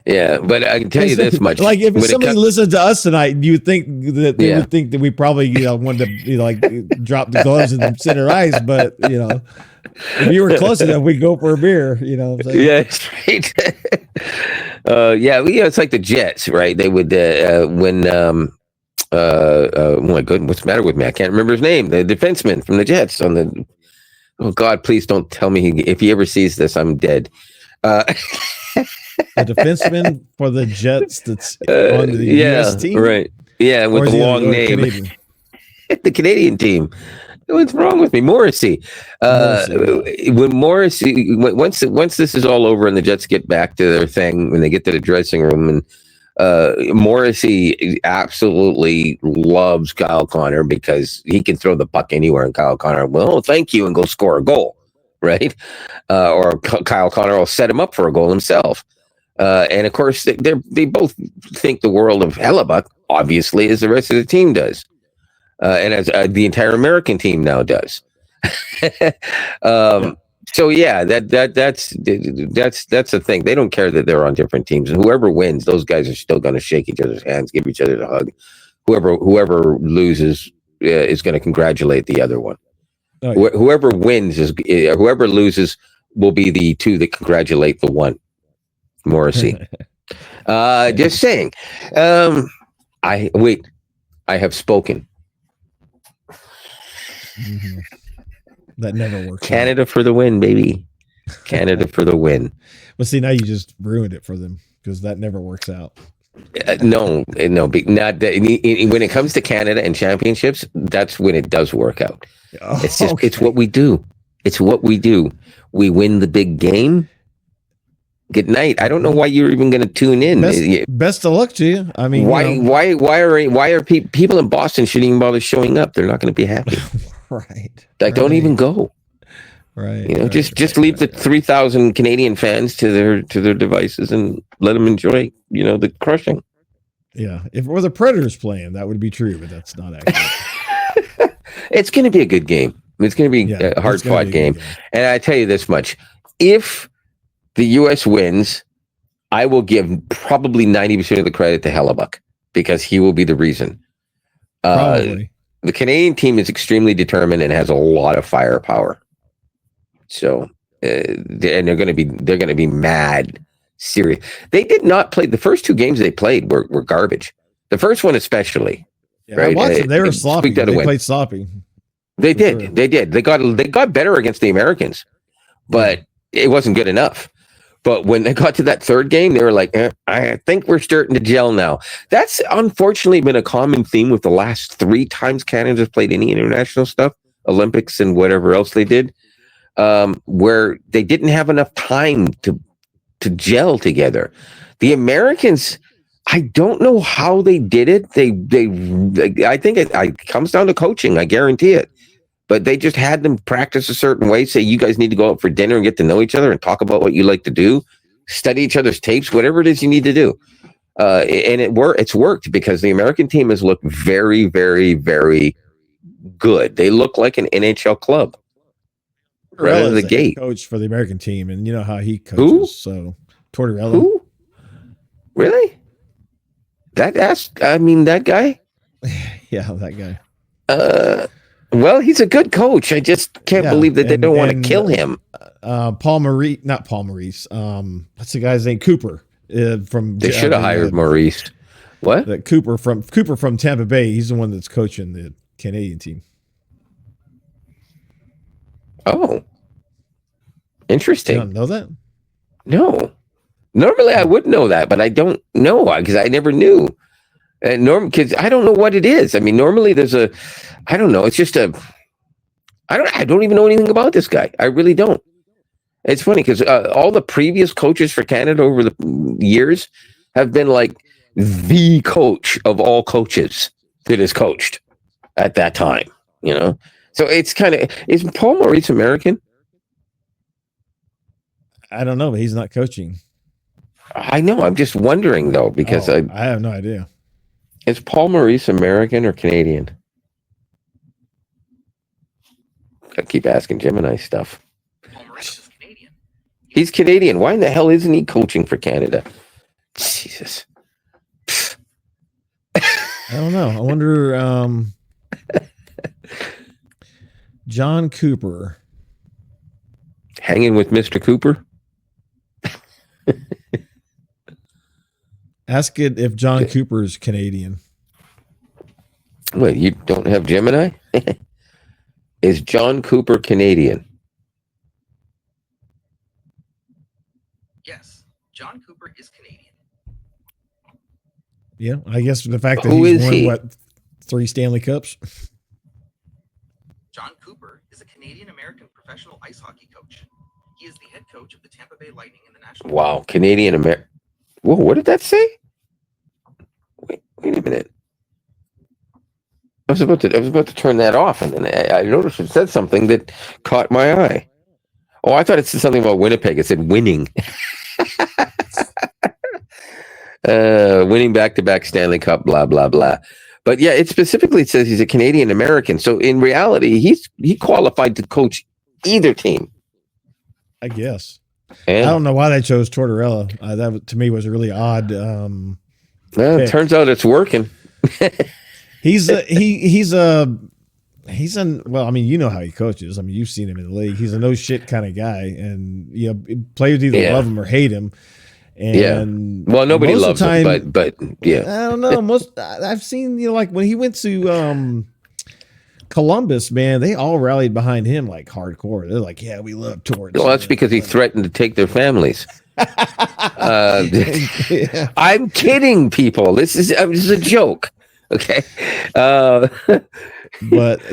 Yeah, but I can tell you this much: Like, if when it somebody comes, listened to us tonight, do you think that they yeah, would think that we probably wanted to like drop the gloves in center ice? But if you were close enough, we'd go for a beer. You know what I'm saying? yeah, that's right. Yeah, well, it's like the Jets, right? They would when oh my goodness, what's the matter with me? I can't remember his name. The defenseman from the Jets on the. Oh God, please don't tell me if he ever sees this, I'm dead. Uh, The defenseman for the Jets that's on the U.S. yeah, team, right. Yeah, with or is the he long name, Canadian? the Canadian team. What's wrong with me, Morrissey? Morrissey, yeah. When Morrissey, once this is all over and the Jets get back to their thing, when they get to the dressing room, and Morrissey absolutely loves Kyle Connor because he can throw the puck anywhere, and Kyle Connor, well, thank you, and go score a goal, right? Or Kyle Connor will set him up for a goal himself. And of course, they both think the world of Hellebuck, obviously, as the rest of the team does. And as the entire American team now does. Yeah. So yeah, that's the thing. They don't care that they're on different teams, and whoever wins, those guys are still going to shake each other's hands, give each other a hug. Whoever loses is going to congratulate the other one. Oh, yeah. Whoever wins whoever loses will be the two that congratulate the one. Morrissey. Just saying. I have spoken. Mm-hmm. That never works. Canada for the win, baby. Canada for the win. Well, see, now you just ruined it for them because that never works out. No, not that. When it comes to Canada and championships, that's when it does work out. Oh, It's just it's what we do. It's what we do. We win the big game. Good night. I don't know why you're even going to tune in. Best of luck to you. I mean, why are people in Boston shouldn't even bother showing up? They're not going to be happy. Right. Like, don't even go. Right. Just leave the 3,000 Canadian fans to their devices and let them enjoy, the crushing. Yeah. If it were the Predators playing, that would be true, but that's not accurate. It's going to be a good game. It's going to be a hard-fought game. And I tell you this much. If the U.S. wins, I will give probably 90% of the credit to Hellebuck because he will be the reason. Probably. The Canadian team is extremely determined and has a lot of firepower. So, and they're going to be mad serious. They did not play the first two games they played were garbage. The first one especially. Yeah, right? I watched them. They were sloppy. They played sloppy. They did. Sure. They did. They got better against the Americans, but it wasn't good enough. But when they got to that third game, they were like, I think we're starting to gel now. That's unfortunately been a common theme with the last 3 times Canada's played any international stuff, Olympics and whatever else they did, where they didn't have enough time to gel together. The Americans, I don't know how they did it. I think it comes down to coaching. I guarantee it. But they just had them practice a certain way. Say, you guys need to go out for dinner and get to know each other and talk about what you like to do, study each other's tapes, whatever it is you need to do. And it's worked because the American team has looked very, very, very good. They look like an NHL club. Right out of the gate. Coach for the American team, and you know how he coaches. Who? So Tortorella. Who? Really? That guy? Yeah, that guy. Well, he's a good coach. I just can't believe that they don't want to kill him. Not Paul Maurice. What's the guy's name? Cooper. From they should have hired Maurice. What? That Cooper from Tampa Bay. He's the one that's coaching the Canadian team. Oh, interesting. You don't know that? No. Normally I would know that, but I don't know because I never knew. Because I don't know what it is. I mean, normally I don't know. It's just I don't even know anything about this guy. I really don't. It's funny because all the previous coaches for Canada over the years have been like the coach of all coaches that is coached at that time, So it's kind of, is Paul Maurice American? I don't know, but he's not coaching. I know. I'm just wondering though, because I have no idea. Is Paul Maurice American or Canadian? I keep asking Gemini stuff. Paul Maurice is Canadian. He's Canadian. Why in the hell isn't he coaching for Canada? Jesus. I don't know. I wonder. John Cooper. Hanging with Mr. Cooper? Ask it if John Cooper is Canadian. Wait, you don't have Gemini? Is John Cooper Canadian? Yes, John Cooper is Canadian. Yeah, I guess the fact that Who he's is won, he? what, 3 Stanley Cups? John Cooper is a Canadian-American professional ice hockey coach. He is the head coach of the Tampa Bay Lightning in the National. Wow, Canadian American. Whoa, what did that say? Wait a minute. I was about to turn that off, and then I noticed it said something that caught my eye. Oh, I thought it said something about Winnipeg. It said winning. Winning back-to-back Stanley Cup, blah, blah, blah. But yeah, it specifically says he's a Canadian American. So in reality, he qualified to coach either team. I guess. And, I don't know why they chose Tortorella. That to me was a really odd. Well, it turns out it's working. He's well, I mean, you know how he coaches. I mean, you've seen him in the league. He's a no shit kind of guy, and players either love him or hate him. And well, nobody loves him, but yeah, I don't know. I've seen like when he went to Columbus, man, they all rallied behind him like hardcore. They're like, yeah, we love Torts. Well, that's because he threatened to take their families. I'm kidding, people. This is a joke. Okay, but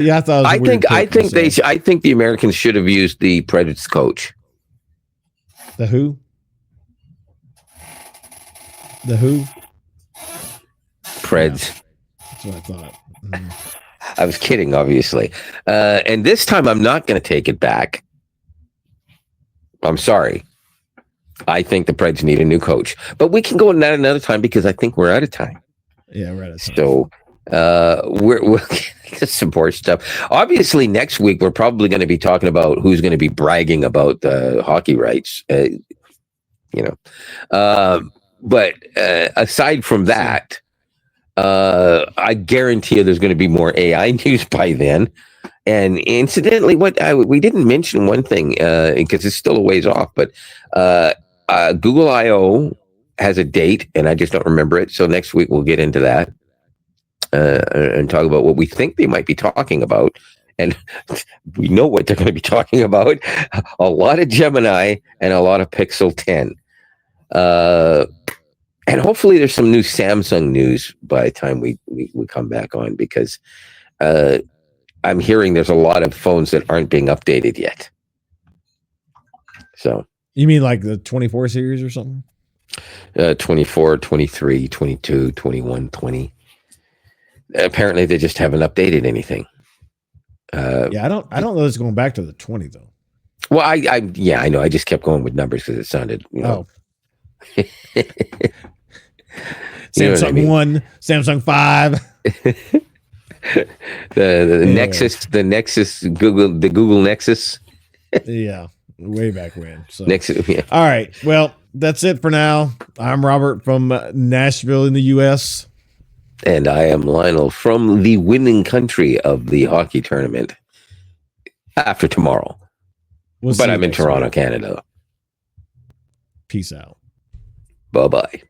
yeah, I thought. I think the Americans should have used the Predators coach. The who? The who? Preds. Yeah, that's what I thought. Mm. I was kidding, obviously. And this time I'm not going to take it back. I'm sorry. I think the Preds need a new coach. But we can go on that another time because I think we're out of time. Yeah, we're out of time. So we'll get some more stuff. Obviously, next week we're probably going to be talking about who's going to be bragging about the hockey rights. But aside from that, I guarantee you there's going to be more AI news by then. And incidentally, we didn't mention one thing because it's still a ways off, but Google I/O has a date, and I just don't remember it. So next week we'll get into that and talk about what we think they might be talking about. And we know what they're going to be talking about. A lot of Gemini and a lot of Pixel 10. And hopefully there's some new Samsung news by the time we come back on, because I'm hearing there's a lot of phones that aren't being updated yet. So you mean like the 24 series or something? 24, 23, 22, 21, 20. Apparently they just haven't updated anything. Yeah, I don't know it's going back to the 20 though. Well, I know. I just kept going with numbers because it sounded, Samsung 1, Samsung 5. the Nexus, the Google Nexus. Yeah, way back when. So Nexus. Yeah. All right. Well, that's it for now. I'm Robert from Nashville in the U.S. And I am Lionel from the winning country of the hockey tournament after tomorrow. But I'm in Toronto, Canada. Peace out. Bye-bye.